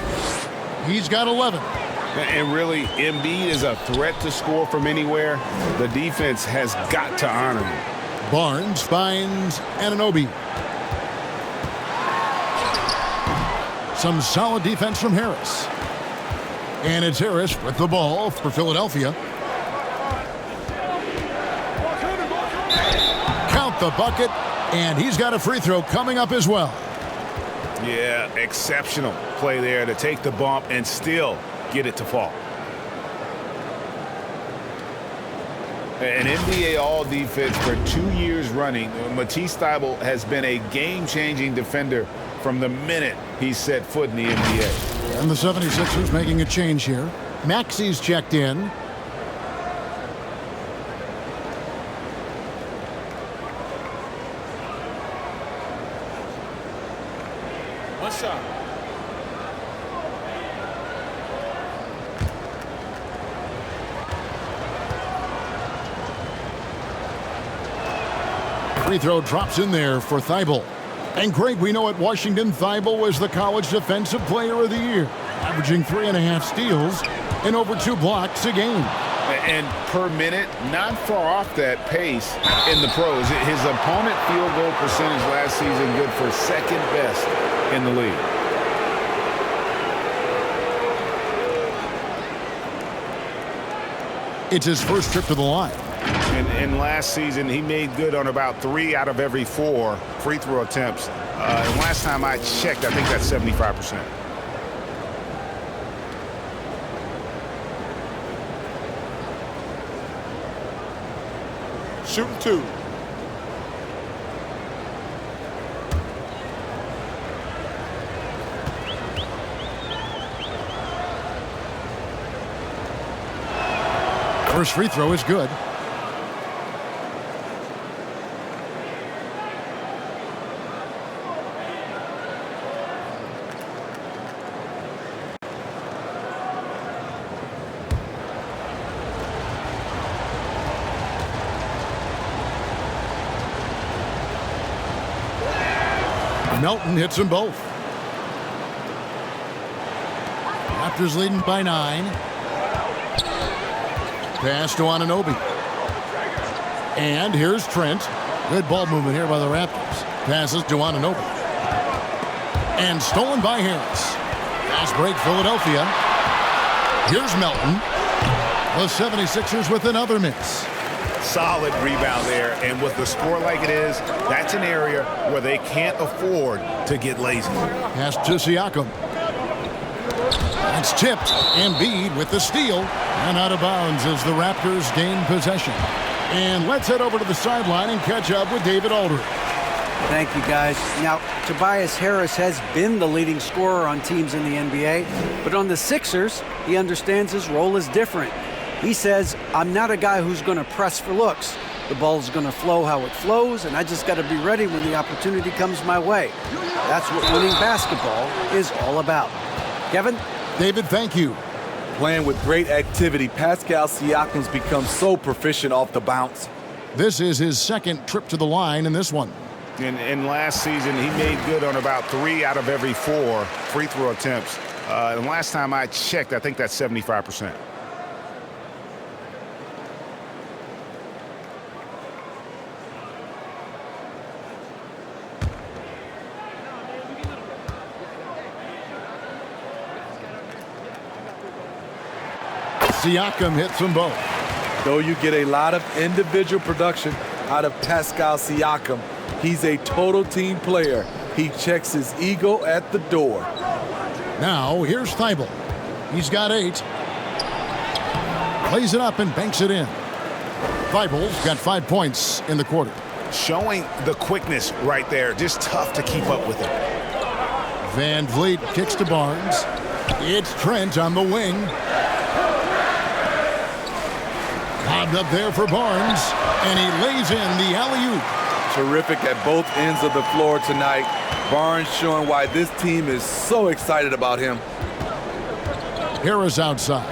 He's got 11. And really, Embiid is a threat to score from anywhere. The defense has got to honor him. Barnes finds Anunoby. Some solid defense from Harris. And it's Harris with the ball for Philadelphia. Count the bucket, and he's got a free throw coming up as well. Yeah, exceptional play there to take the bump and still get it to fall. An NBA All-Defense for 2 years running. Matisse Thybulle has been a game-changing defender from the minute he set foot in the NBA. And the 76ers making a change here. Maxey's checked in. One shot. Free throw drops in there for Thibault. And Greg, we know at Washington, Thibault was the College Defensive Player of the Year, averaging 3.5 steals and over 2 blocks a game. And per minute, not far off that pace in the pros. His opponent field goal percentage last season good for second best in the league. It's his first trip to the line. And last season, he made good on about 3 out of every 4 free throw attempts. And last time I checked, I think that's 75%. Shooting 2. First free throw is good. Melton hits them both. Raptors leading by 9. Pass to Anunoby. And here's Trent. Good ball movement here by the Raptors. Passes to Anunoby. And stolen by Harris. Fast break, Philadelphia. Here's Melton. The 76ers with another miss. Solid rebound there, and with the score like it is, that's an area where they can't afford to get lazy. Pass to Siakam. It's tipped. Embiid with the steal, and out of bounds as the Raptors gain possession. And let's head over to the sideline and catch up with David Aldridge. Thank you, guys. Now, Tobias Harris has been the leading scorer on teams in the NBA, but on the Sixers, he understands his role is different. He says, I'm not a guy who's going to press for looks. The ball's going to flow how it flows, and I just got to be ready when the opportunity comes my way. That's what winning basketball is all about. Kevin? David, thank you. Playing with great activity, Pascal Siakam's become so proficient off the bounce. This is his second trip to the line in this one. And last season, he made good on about 3 out of every 4 free throw attempts. And last time I checked, I think that's 75%. Siakam hits them both. Though you get a lot of individual production out of Pascal Siakam, he's a total team player. He checks his ego at the door. Now, here's Thibault. He's got 8. Plays it up and banks it in. Thibault's got 5 points in the quarter. Showing the quickness right there. Just tough to keep up with him. Van Vliet kicks to Barnes. It's Trent on the wing. Lobbed up there for Barnes, and he lays in the alley-oop. Terrific at both ends of the floor tonight. Barnes showing why this team is so excited about him. Harris outside.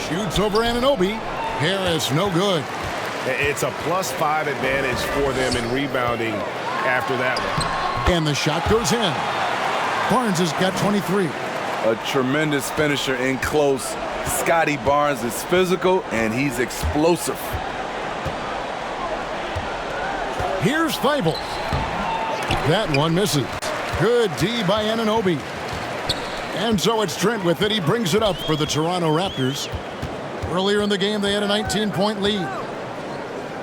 Shoots over Anunoby. Harris, no good. It's a +5 advantage for them in rebounding after that one. And the shot goes in. Barnes has got 23. A tremendous finisher in close. Scotty Barnes is physical, and he's explosive. Here's Thibault. That one misses. Good D by Anunoby. And so it's Trent with it. He brings it up for the Toronto Raptors. Earlier in the game, they had a 19-point lead.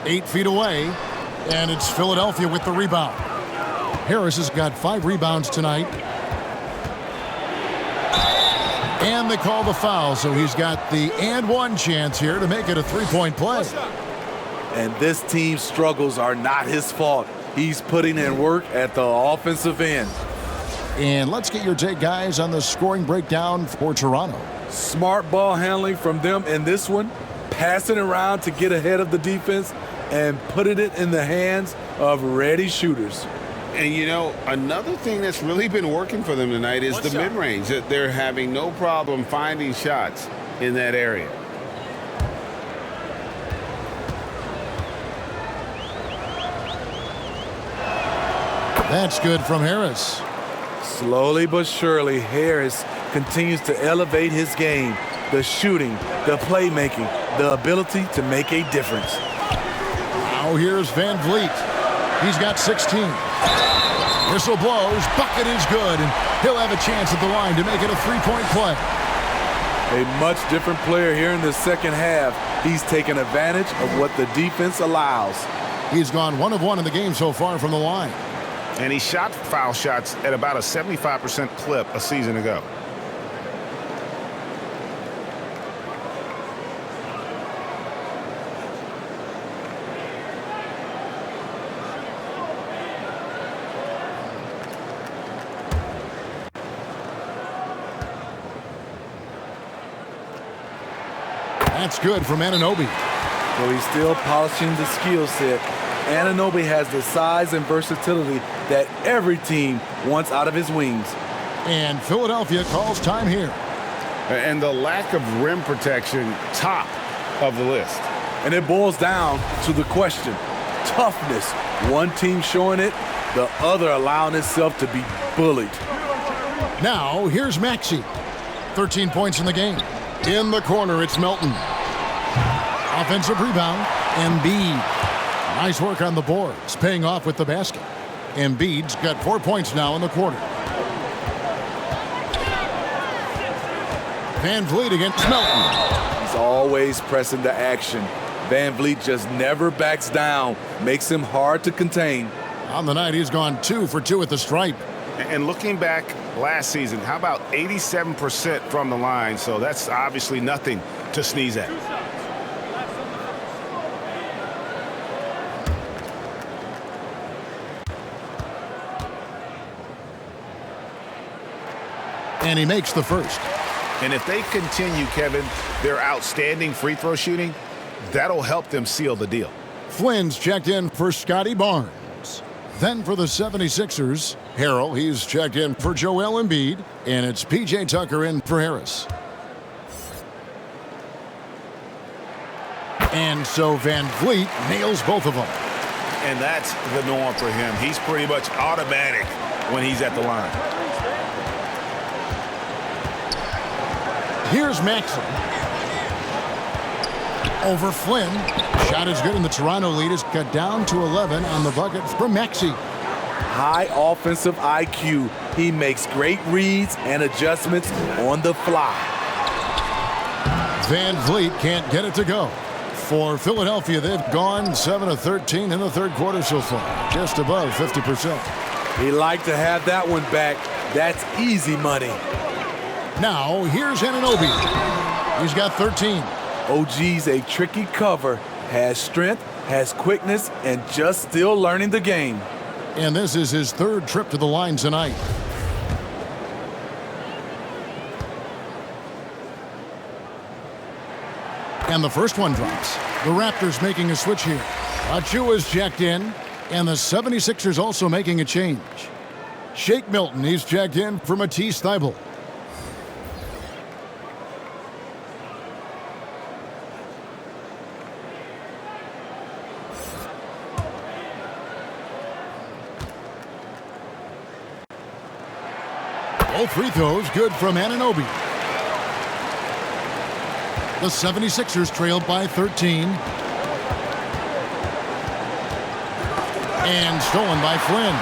8 feet away, and it's Philadelphia with the rebound. Harris has got 5 rebounds tonight. And they call the foul, so he's got the and one chance here to make it a 3-point play. And this team's struggles are not his fault. He's putting in work at the offensive end. And let's get your take, guys, on the scoring breakdown for Toronto. Smart ball handling from them in this one, passing around to get ahead of the defense and putting it in the hands of ready shooters. And, you know, another thing that's really been working for them tonight is the mid-range. They're having no problem finding shots in that area. That's good from Harris. Slowly but surely, Harris continues to elevate his game. The shooting, the playmaking, the ability to make a difference. Now here's Van Vliet. He's got 16. Whistle blows, bucket is good, and he'll have a chance at the line to make it a three-point play. A much different player here in the second half. He's taken advantage of what the defense allows. He's gone 1 of 1 in the game so far from the line. And he shot foul shots at about a 75% clip a season ago. That's good from Anunoby. So he's still polishing the skill set. Anunoby has the size and versatility that every team wants out of his wings. And Philadelphia calls time here. And the lack of rim protection, top of the list. And it boils down to the question, toughness. One team showing it, the other allowing itself to be bullied. Now, here's Maxey. 13 points in the game. In the corner, it's Melton. Offensive rebound, Embiid. Nice work on the boards, paying off with the basket. Embiid's got 4 points now in the quarter. Van Vliet against Melton. He's always pressing the action. Van Vliet just never backs down, makes him hard to contain. On the night, he's gone 2 for 2 at the stripe. And looking back last season, how about 87% from the line? So that's obviously nothing to sneeze at. And he makes the first. And if they continue, Kevin, their outstanding free throw shooting, that'll help them seal the deal. Flynn's checked in for Scotty Barnes. Then for the 76ers, Harrell, he's checked in for Joel Embiid, and it's P.J. Tucker in for Harris. And so Van Vliet nails both of them. And that's the norm for him. He's pretty much automatic when he's at the line. Here's Maxey. Over Flynn. Shot is good, and the Toronto lead is cut down to 11 on the bucket from Maxey. High offensive IQ. He makes great reads and adjustments on the fly. Van Vliet can't get it to go. For Philadelphia, they've gone 7 of 13 in the third quarter so far, just above 50%. He liked to have that one back. That's easy money. Now, here's Anunoby. He's got 13. OG's a tricky cover, has strength, has quickness, and just still learning the game. And this is his third trip to the line tonight. And the first one drops. The Raptors making a switch here. Achua's checked in, and the 76ers also making a change. Shake Milton, he's checked in for Matisse Thybulle. Both free throws good from Anunoby. The 76ers trailed by 13. And stolen by Flynn.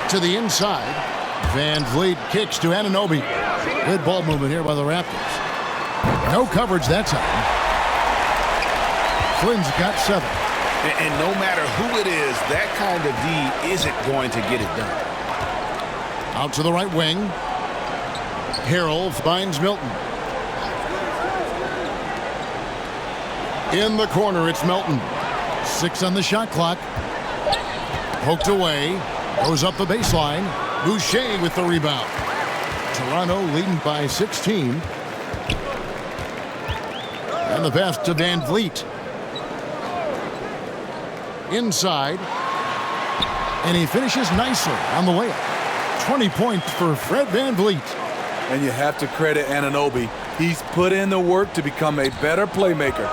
To the inside. Van Vliet kicks to Anunoby. Good ball movement here by the Raptors. No coverage that time. Flynn's got 7. And no matter who it is, that kind of D isn't going to get it done. Out to the right wing. Harrell finds Milton. In the corner, it's Milton. 6 on the shot clock. Poked away. Goes up the baseline. Boucher with the rebound. Toronto leading by 16. And the pass to Van Vliet. Inside. And he finishes nicely on the layup. 20 points for Fred Van Vliet. And you have to credit Anunoby. He's put in the work to become a better playmaker.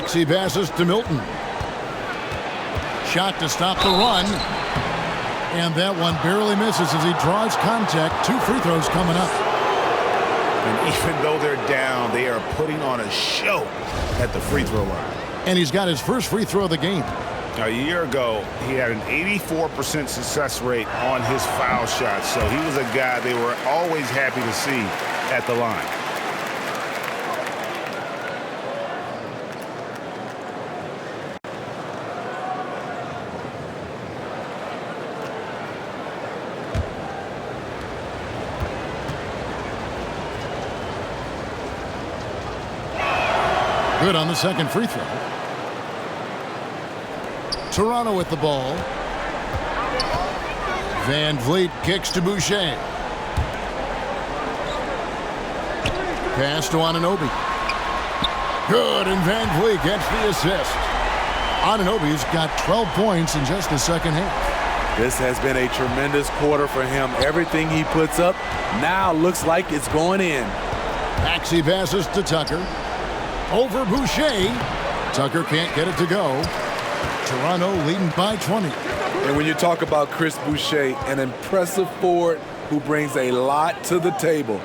Maxey passes to Milton. Shot to stop the run. And that one barely misses as he draws contact. 2 free throws coming up. And even though they're down, they are putting on a show at the free throw line. And he's got his first free throw of the game. A year ago, he had an 84% success rate on his foul shots. So he was a guy they were always happy to see at the line. Good on the second free throw. Toronto with the ball. Van Vliet kicks to Boucher. Pass to Anunoby. Good, and Van Vliet gets the assist. Anunoby's got 12 points in just the second half. This has been a tremendous quarter for him. Everything he puts up now looks like it's going in. Maxey passes to Tucker. Over Boucher. Tucker can't get it to go. Toronto leading by 20. And when you talk about Chris Boucher, an impressive forward who brings a lot to the table.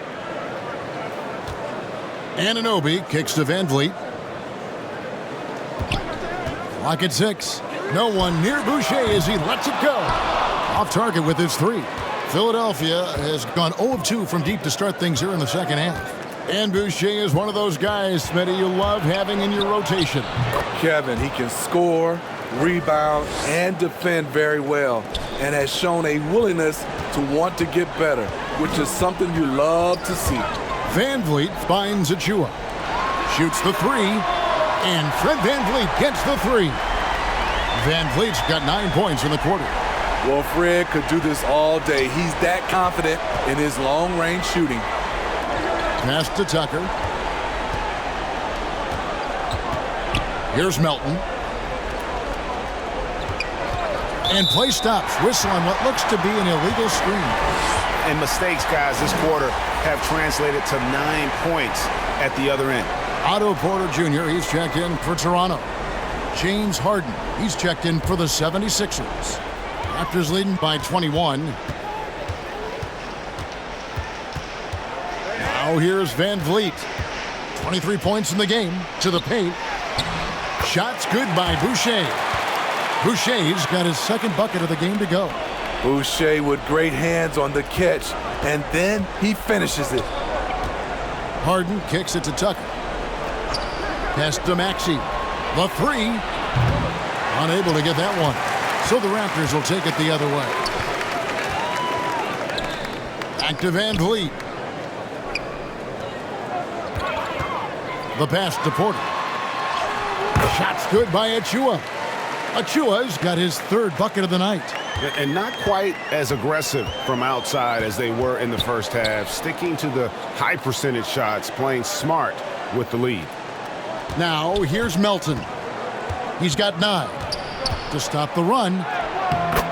Anunoby kicks to Van Vliet. Clock at 6. No one near Boucher as he lets it go. Off target with his 3. Philadelphia has gone 0 of 2 from deep to start things here in the second half. And Boucher is one of those guys, Smitty, you love having in your rotation. Kevin, he can score, rebound, and defend very well, and has shown a willingness to want to get better, which is something you love to see. Van Vliet finds Achua. Shoots the 3, and Fred Van Vliet gets the 3. Van Vliet's got 9 points in the quarter. Well, Fred could do this all day. He's that confident in his long-range shooting. Pass to Tucker. Here's Melton. And play stops. Whistle on what looks to be an illegal screen. And mistakes, guys, this quarter have translated to 9 points at the other end. Otto Porter Jr., he's checked in for Toronto. James Harden, he's checked in for the 76ers. Raptors leading by 21. Now here's Van Vliet. 23 points in the game. To the paint. Shots good by Boucher. Boucher's got his second bucket of the game to go. Boucher with great hands on the catch, and then he finishes it. Harden kicks it to Tucker. Pass to Maxey. The 3. Unable to get that one. So the Raptors will take it the other way. Back to Van Vliet. The pass to Porter. Shots good by Achua. Achua's got his 3rd bucket of the night. And not quite as aggressive from outside as they were in the first half. Sticking to the high percentage shots, playing smart with the lead. Now here's Melton. He's got 9 to stop the run.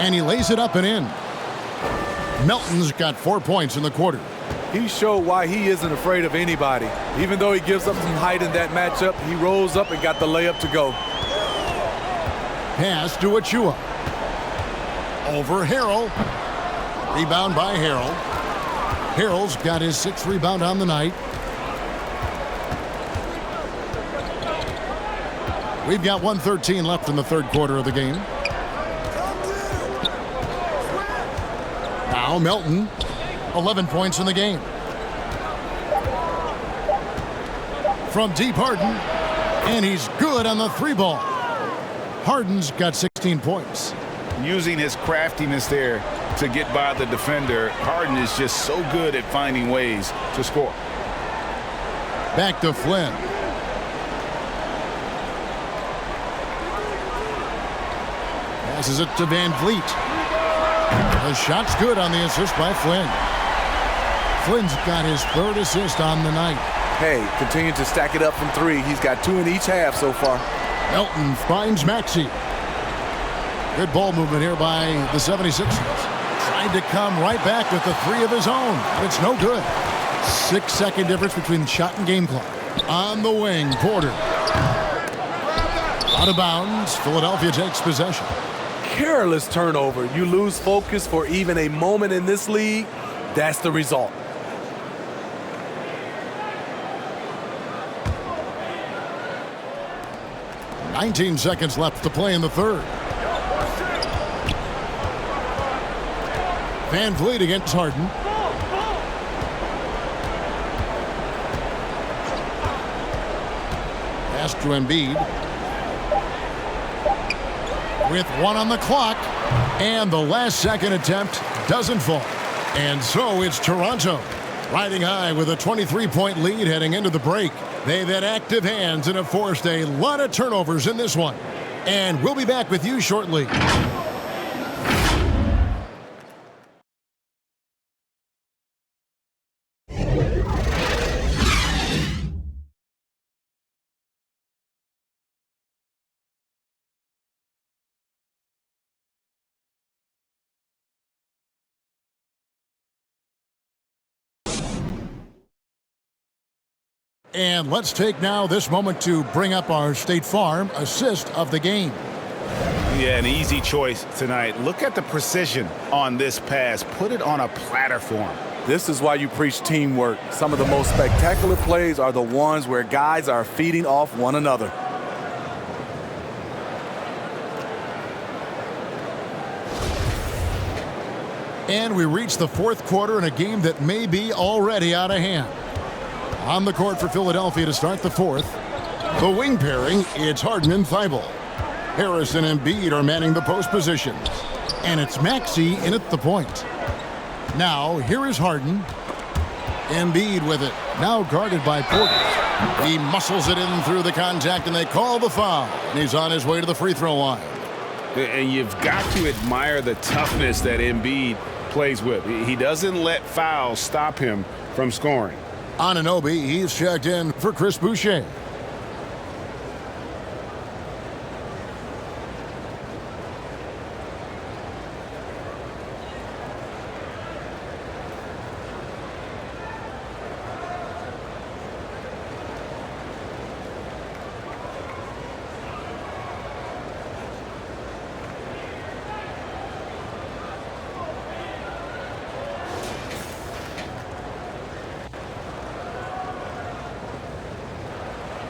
And he lays it up and in. Melton's got 4 points in the quarter. He showed why he isn't afraid of anybody. Even though he gives up some height in that matchup, he rolls up and got the layup to go. Pass to Achua. Over Harrell. Rebound by Harrell. Harrell's got his 6th rebound on the night. We've got 1:13 left in the 3rd quarter of the game. Now Melton. 11 points in the game. From deep, Harden. And he's good on the 3 ball. Harden's got 16 points. Using his craftiness there to get by the defender, Harden is just so good at finding ways to score. Back to Flynn. Passes it to Van Vliet. The shot's good on the assist by Flynn. Flynn's got his 3rd assist on the night. Hey, continue to stack it up from 3. He's got 2 in each half so far. Melton finds Maxey. Good ball movement here by the 76ers. Trying to come right back with the 3 of his own, but it's no good. 6-second difference between shot and game clock. On the wing, Porter. Out of bounds, Philadelphia takes possession. Careless turnover. You lose focus for even a moment in this league. That's the result. "19 seconds left to play in the third. Van Vliet against Harden. Pass to Embiid. With 1 on the clock, and the last second attempt doesn't fall. And so it's Toronto, riding high with a 23-point lead heading into the break. They've had active hands and have forced a lot of turnovers in this one. And we'll be back with you shortly. And let's take now this moment to bring up our State Farm assist of the game. Yeah, an easy choice tonight. Look at the precision on this pass. Put it on a platter for him. This is why you preach teamwork. Some of the most spectacular plays are the ones where guys are feeding off one another. And we reach the fourth quarter in a game that may be already out of hand. On the court for Philadelphia to start the fourth. The wing pairing, it's Harden and Thibault. Harris and Embiid are manning the post positions. And it's Maxey in at the point. Now, here is Harden. Embiid with it. Now guarded by Porter. He muscles it in through the contact, and they call the foul. And he's on his way to the free throw line. And you've got to admire the toughness that Embiid plays with. He doesn't let fouls stop him from scoring. Anunoby, he's checked in for Chris Boucher.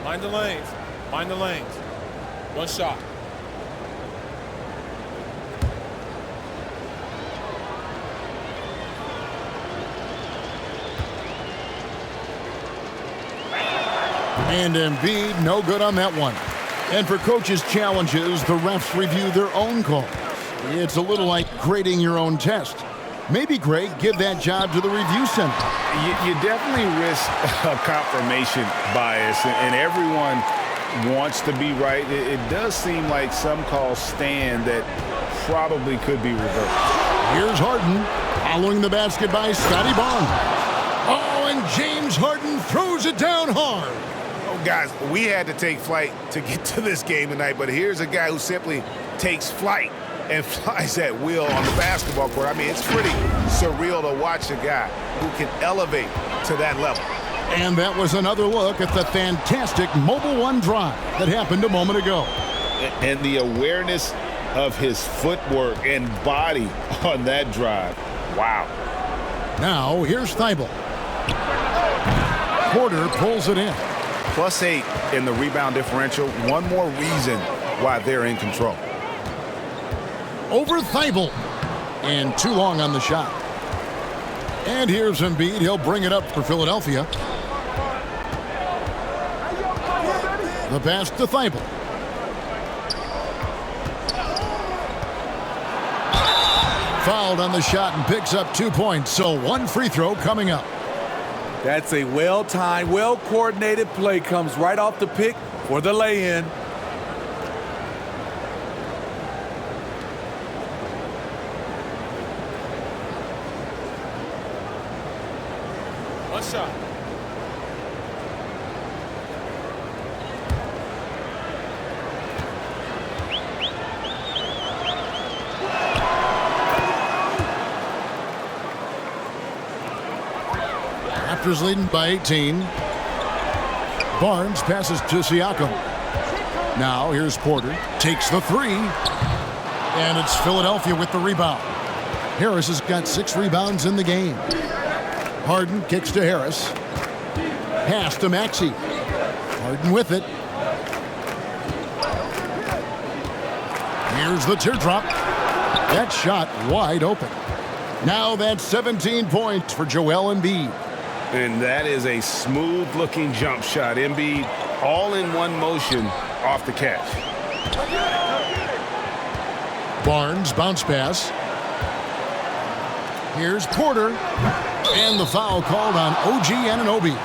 Mind the lanes. Mind the lanes. One shot. And Embiid, no good on that one. And for coaches' challenges, the refs review their own calls. It's a little like grading your own test. Maybe, Greg, give that job to the review center. You definitely risk a confirmation bias, and everyone wants to be right. It does seem like some calls stand that probably could be reversed. Here's Harden, following the basket by Scotty Barnes. Oh, and James Harden throws it down hard. Oh, guys, we had to take flight to get to this game tonight, but here's a guy who simply takes flight and flies at will on the basketball court. I mean, it's pretty surreal to watch a guy who can elevate to that level. And that was another look at the fantastic Mobile One drive that happened a moment ago. And the awareness of his footwork and body on that drive. Wow. Now, here's Thibault. Porter pulls it in. +8 in the rebound differential. One more reason why they're in control. Over Thibault. And too long on the shot. And here's Embiid. He'll bring it up for Philadelphia. The pass to Thibault. Fouled on the shot and picks up 2 points. So one free throw coming up. That's a well-timed, well-coordinated play. Comes right off the pick for the lay-in. One shot. Raptors leading by 18. Barnes passes to Siakam. Now here's Porter. Takes the three. And it's Philadelphia with the rebound. Harris has got 6 rebounds in the game. Harden kicks to Harris. Pass to Maxey. Harden with it. Here's the teardrop. That shot wide open. Now that's 17 points for Joel Embiid. And that is a smooth-looking jump shot. Embiid all in one motion off the catch. Barnes bounce pass. Here's Porter. And the foul called on OG Anunoby.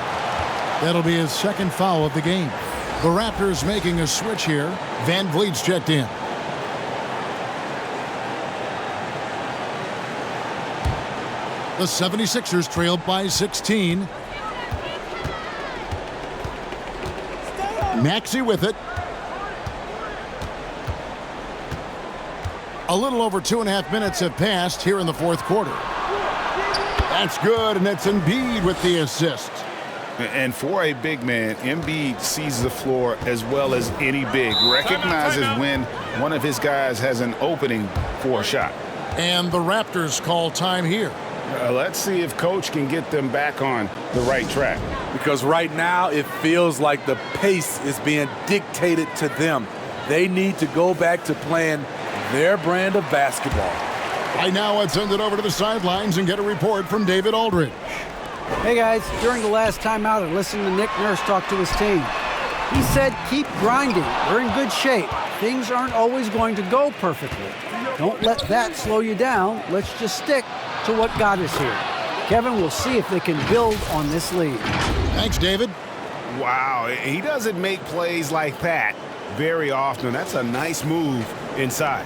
That'll be his 2nd foul of the game. The Raptors making a switch here. Van Vliet's checked in. The 76ers trailed by 16. Maxey with it. A little over 2.5 minutes have passed here in the 4th quarter. That's good, and it's Embiid with the assist. And for a big man, Embiid sees the floor as well as any big. Recognizes when one of his guys has an opening for a shot. And the Raptors call time here. Let's see if Coach can get them back on the right track. Because right now it feels like the pace is being dictated to them. They need to go back to playing their brand of basketball. Right now, let's send it over to the sidelines and get a report from David Aldridge. Hey guys, during the last timeout, I listened to Nick Nurse talk to his team. He said, keep grinding. We're in good shape. Things aren't always going to go perfectly. Don't let that slow you down. Let's just stick to what got us here. Kevin, we'll see if they can build on this lead. Thanks, David. Wow, he doesn't make plays like that very often. That's a nice move inside.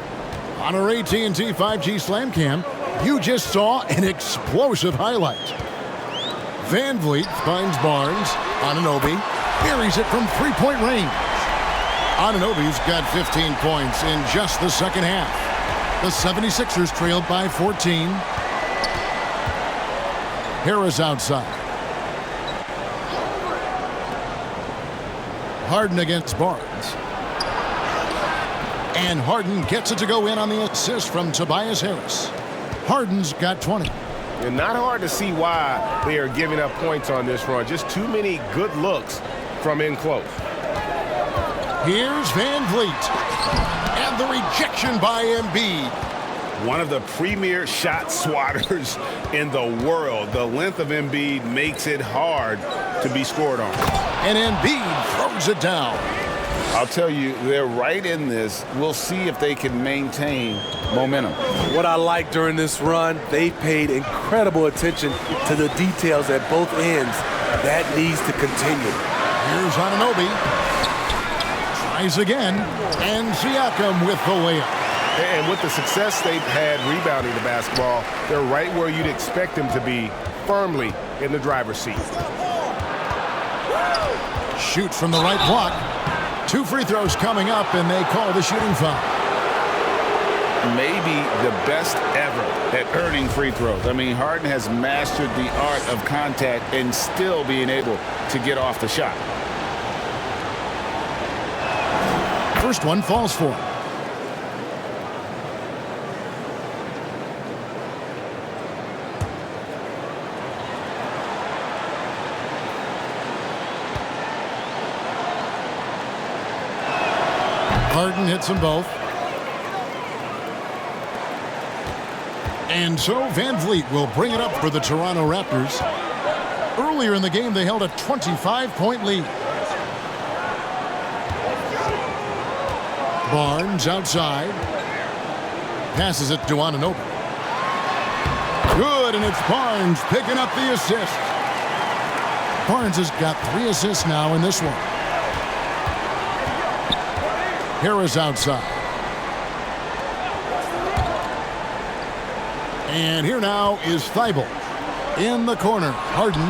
On our AT&T 5G Slam Cam, you just saw an explosive highlight. Van Vliet finds Barnes. Anunoby buries it from 3-point range. Anunoby's got 15 points in just the 2nd half. The 76ers trailed by 14. Harris outside. Harden against Barnes. And Harden gets it to go in on the assist from Tobias Harris. Harden's got 20. And not hard to see why they are giving up points on this run. Just too many good looks from in close. Here's Van Vliet. And the rejection by Embiid. One of the premier shot swatters in the world. The length of Embiid makes it hard to be scored on. And Embiid throws it down. I'll tell you, they're right in this. We'll see if they can maintain momentum. What I like during this run, they paid incredible attention to the details at both ends. That needs to continue. Here's Anunoby. Tries again. And Siakam with the layup. And with the success they've had rebounding the basketball, they're right where you'd expect them to be, firmly in the driver's seat. Shoots from the right block. 2 free throws coming up, and they call the shooting foul. Maybe the best ever at earning free throws. I mean, Harden has mastered the art of contact and still being able to get off the shot. First one falls for him. Harden hits them both. And so Van Vliet will bring it up for the Toronto Raptors. Earlier in the game, they held a 25-point lead. Barnes outside. Passes it to Anunoby. Good, and it's Barnes picking up the assist. Barnes has got 3 assists now in this one. Harris outside. And here now is Thibault in the corner. Harden.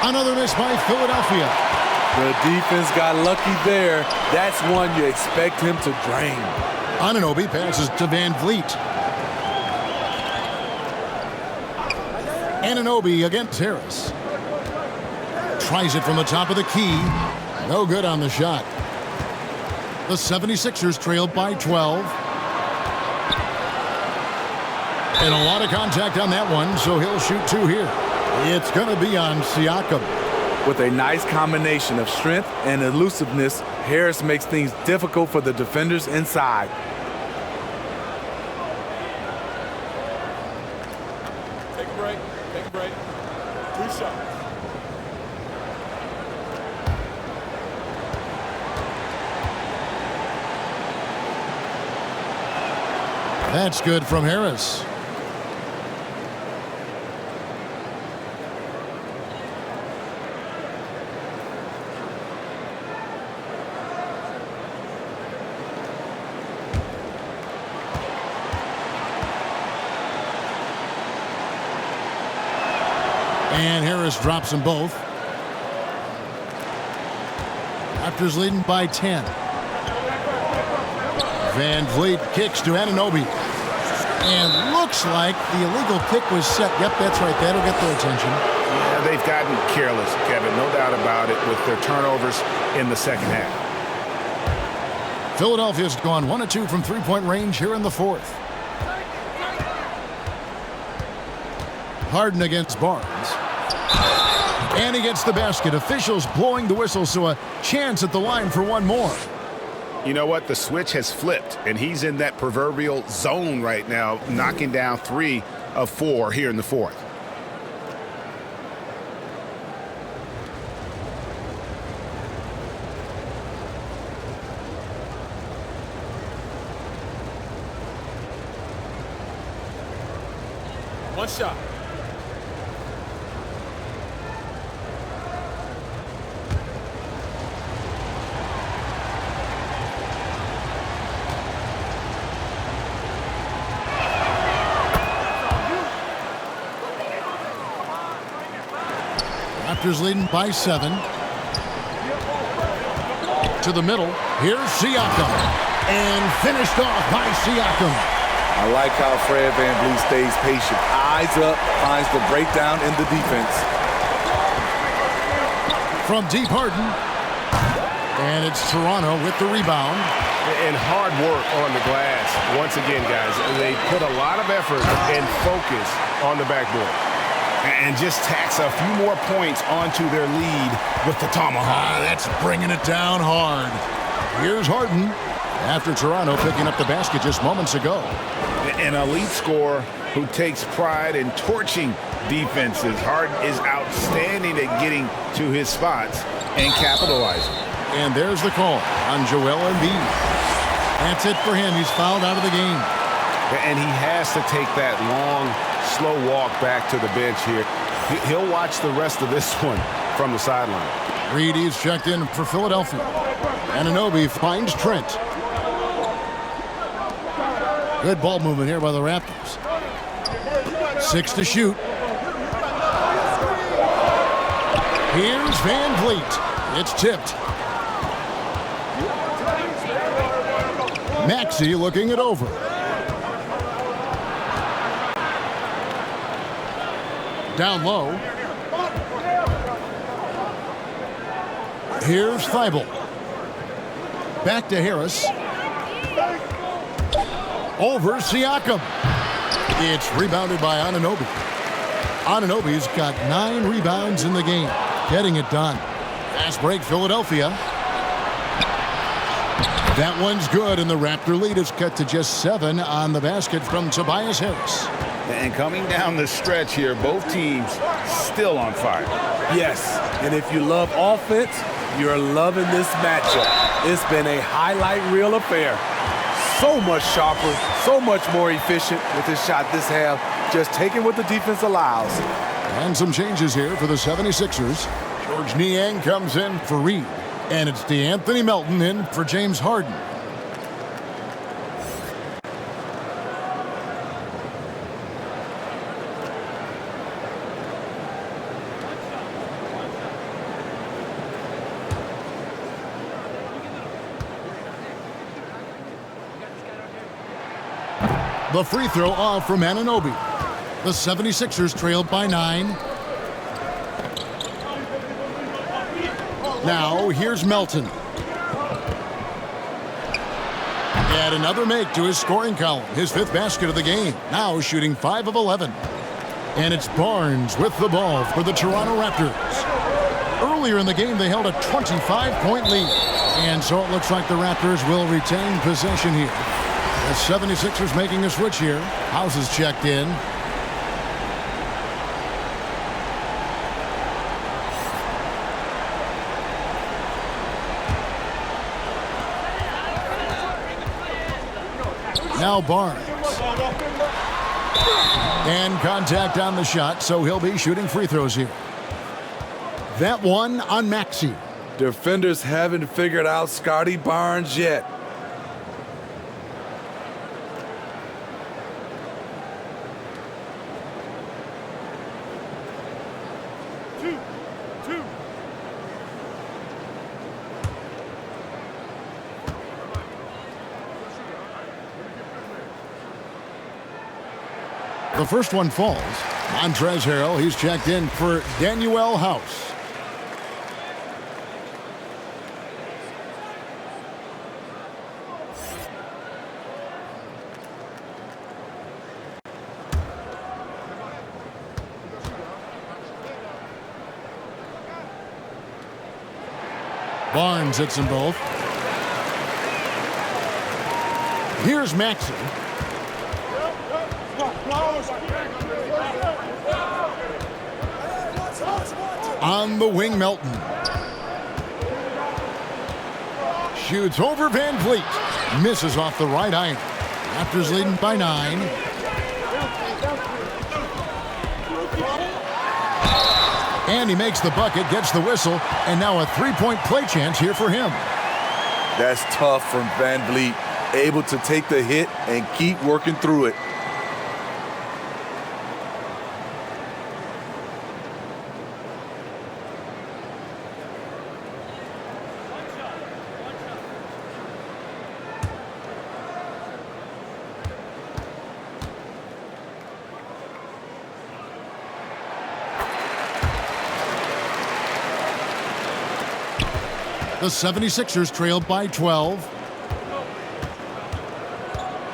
Another miss by Philadelphia. The defense got lucky there. That's one you expect him to drain. Anunoby passes to Van Vliet. Anunoby against Harris. Tries it from the top of the key. No good on the shot. The 76ers trailed by 12. And a lot of contact on that one, so he'll shoot 2 here. It's going to be on Siakam. With a nice combination of strength and elusiveness, Harris makes things difficult for the defenders inside. Take a break. Take a break. 2 shots. That's good from Harris. And Harris drops them both. Raptors leading by 10. Van Vliet kicks to Anunoby. And looks like the illegal kick was set. Yep, that's right. That'll get their attention. Yeah, they've gotten careless, Kevin. No doubt about it with their turnovers in the second half. Philadelphia's gone 1 of 2 from three-point range here in the fourth. Harden against Barnes. And he gets the basket. Officials blowing the whistle, so a chance at the line for one more. You know what? The switch has flipped, and he's in that proverbial zone right now, knocking down 3 of 4 here in the fourth. One shot. Raptors leading by 7. To the middle. Here's Siakam. And finished off by Siakam. I like how Fred VanVleet stays patient. Eyes up, finds the breakdown in the defense. From deep, Harden. And it's Toronto with the rebound. And hard work on the glass. Once again, guys, they put a lot of effort and focus on the backboard. And just tacks a few more points onto their lead with the tomahawk. That's bringing it down hard. Here's Harden after Toronto picking up the basket just moments ago. An elite scorer who takes pride in torching defenses. Harden is outstanding at getting to his spots and capitalizing. And there's the call on Joel Embiid. That's it for him. He's fouled out of the game. And he has to take that long, slow walk back to the bench here. He'll watch the rest of this one from the sideline. Reedy's checked in for Philadelphia. Anunoby finds Trent. Good ball movement here by the Raptors. 6 to shoot. Here's Van Vliet. It's tipped. Maxey looking it over. Down low. Here's Thibault. Back to Harris. Over Siakam. It's rebounded by Anunoby. Anunoby's got 9 rebounds in the game. Getting it done. Fast break, Philadelphia. That one's good, and the Raptor lead is cut to just 7 on the basket from Tobias Harris. And coming down the stretch here, both teams still on fire. Yes, and if you love offense, you're loving this matchup. It's been a highlight reel affair. So much sharper, so much more efficient with this shot this half, just taking what the defense allows. And some changes here for the 76ers. George Niang comes in for Reed. And it's DeAnthony Melton in for James Harden. The free throw off from Anunoby. The 76ers trailed by 9. Now, here's Melton. Add another make to his scoring column. His 5th basket of the game. Now shooting 5 of 11. And it's Barnes with the ball for the Toronto Raptors. Earlier in the game, they held a 25-point lead. And so it looks like the Raptors will retain possession here. The 76ers making a switch here. House is checked in. Now Barnes. And contact on the shot, so he'll be shooting free throws here. That one on Maxey. Defenders haven't figured out Scotty Barnes yet. The first one falls. Montrezl Harrell, he's checked in for Daniel House. Barnes hits them both. Here's Maxey. On the wing, Melton. Shoots over Van Vliet. Misses off the right iron. Raptors leading by 9. And he makes the bucket, gets the whistle, and now a 3-point play chance here for him. That's tough from Van Vliet. Able to take the hit and keep working through it. The 76ers trailed by 12.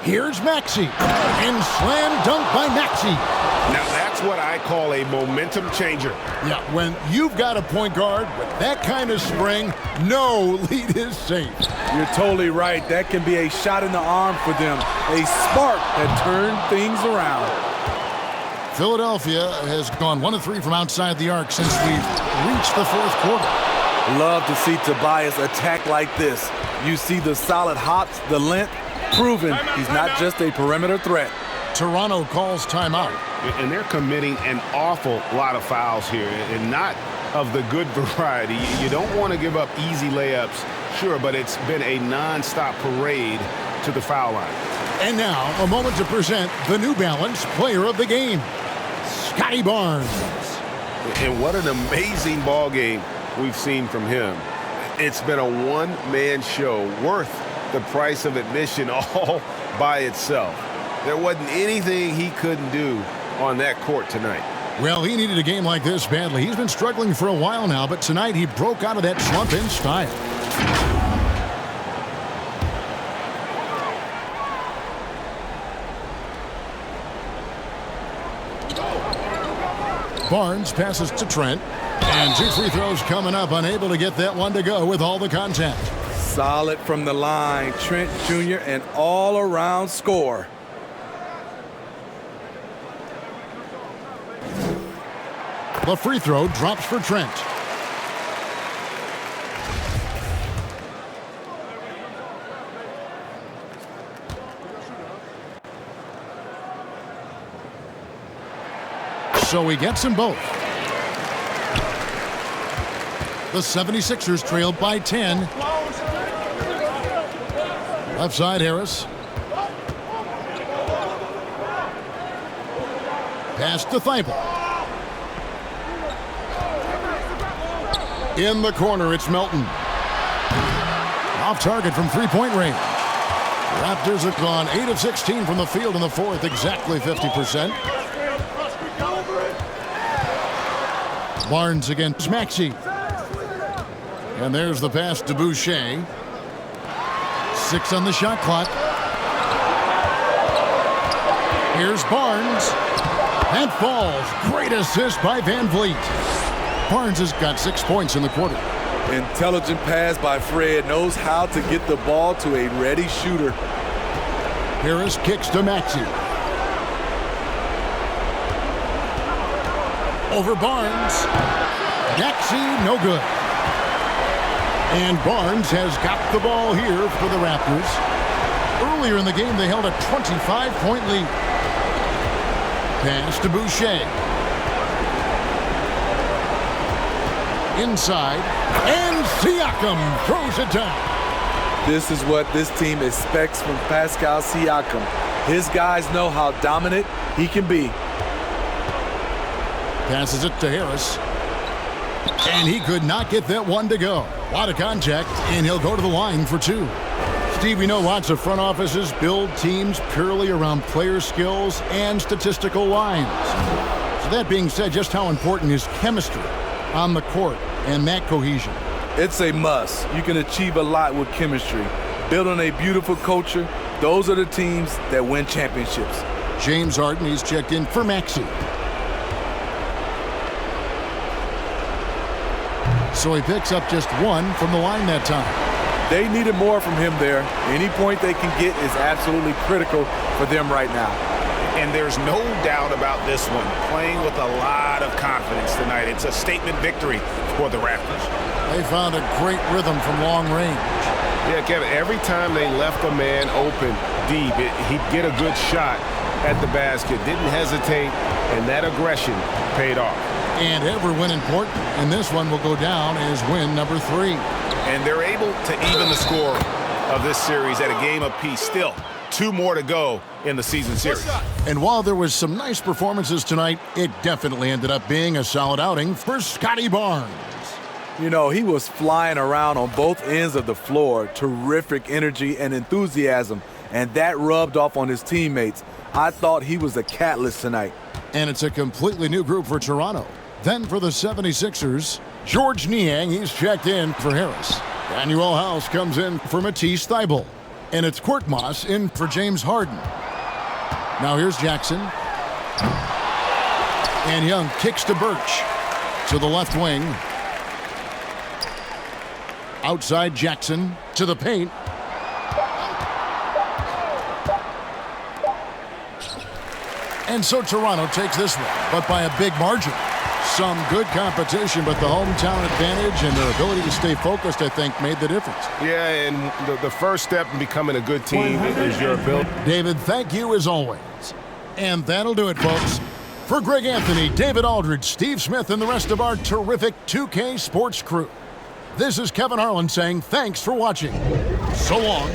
Here's Maxey. And slam dunk by Maxey. Now that's what I call a momentum changer. Yeah, when you've got a point guard with that kind of spring, no lead is safe. You're totally right. That can be a shot in the arm for them. A spark that turned things around. Philadelphia has gone 1 of 3 from outside the arc since we've reached the 4th quarter. Love to see Tobias attack like this. You see the solid hops, the length, proving he's not just a perimeter threat. Toronto calls timeout. And they're committing an awful lot of fouls here, and not of the good variety. You don't want to give up easy layups, sure, but it's been a non-stop parade to the foul line. And now, a moment to present the New Balance Player of the Game, Scotty Barnes. And what an amazing ball game we've seen from him. It's been a one-man show worth the price of admission all by itself. There wasn't anything he couldn't do on that court tonight. Well, he needed a game like this badly. He's been struggling for a while now, but tonight he broke out of that slump in style. Barnes passes to Trent. And 2 free throws coming up, unable to get that one to go with all the contact. Solid from the line, Trent Jr., an all-around scorer. The free throw drops for Trent. So he gets them both. The 76ers trailed by 10. Left side, Harris. Pass to Thibault. In the corner, it's Melton. Off target from 3-point range. Raptors have gone 8 of 16 from the field in the 4th, exactly 50%. Barnes against Maxey. And there's the pass to Boucher. 6 on the shot clock. Here's Barnes. And falls. Great assist by Van Vliet. Barnes has got 6 points in the quarter. Intelligent pass by Fred, knows how to get the ball to a ready shooter. Harris kicks to Maxey. Over Barnes. Maxey, no good. And Barnes has got the ball here for the Raptors. Earlier in the game, they held a 25-point lead. Pass to Boucher. Inside. And Siakam throws it down. This is what this team expects from Pascal Siakam. His guys know how dominant he can be. Passes it to Harris. And he could not get that one to go. A lot of contact, and he'll go to the line for 2. Steve, we know lots of front offices build teams purely around player skills and statistical lines. So that being said, just how important is chemistry on the court and that cohesion? It's a must. You can achieve a lot with chemistry. Building a beautiful culture, those are the teams that win championships. James Harden, he's checked in for Maxey. So he picks up just 1 from the line that time. They needed more from him there. Any point they can get is absolutely critical for them right now. And there's no doubt about this one. Playing with a lot of confidence tonight. It's a statement victory for the Raptors. They found a great rhythm from long range. Yeah, Kevin, every time they left a man open deep, he'd get a good shot at the basket. Didn't hesitate, and that aggression paid off. And every win important, and this one will go down as win number 3. And they're able to even the score of this series at a game apiece. Still, 2 more to go in the season series. And while there was some nice performances tonight, it definitely ended up being a solid outing for Scotty Barnes. You know, he was flying around on both ends of the floor. Terrific energy and enthusiasm, and that rubbed off on his teammates. I thought he was a catalyst tonight. And it's a completely new group for Toronto. Then for the 76ers, George Niang, he's checked in for Harris. Daniel House comes in for Matisse Thybulle. And it's Korkmaz in for James Harden. Now here's Jackson. And Young kicks to Birch to the left wing. Outside Jackson to the paint. And so Toronto takes this one, but by a big margin. Some good competition, but the hometown advantage and their ability to stay focused, I think, made the difference. Yeah, and the first step in becoming a good team is your ability. David, thank you as always. And that'll do it, folks. For Greg Anthony, David Aldridge, Steve Smith, and the rest of our terrific 2K Sports crew, this is Kevin Harlan saying thanks for watching. So long.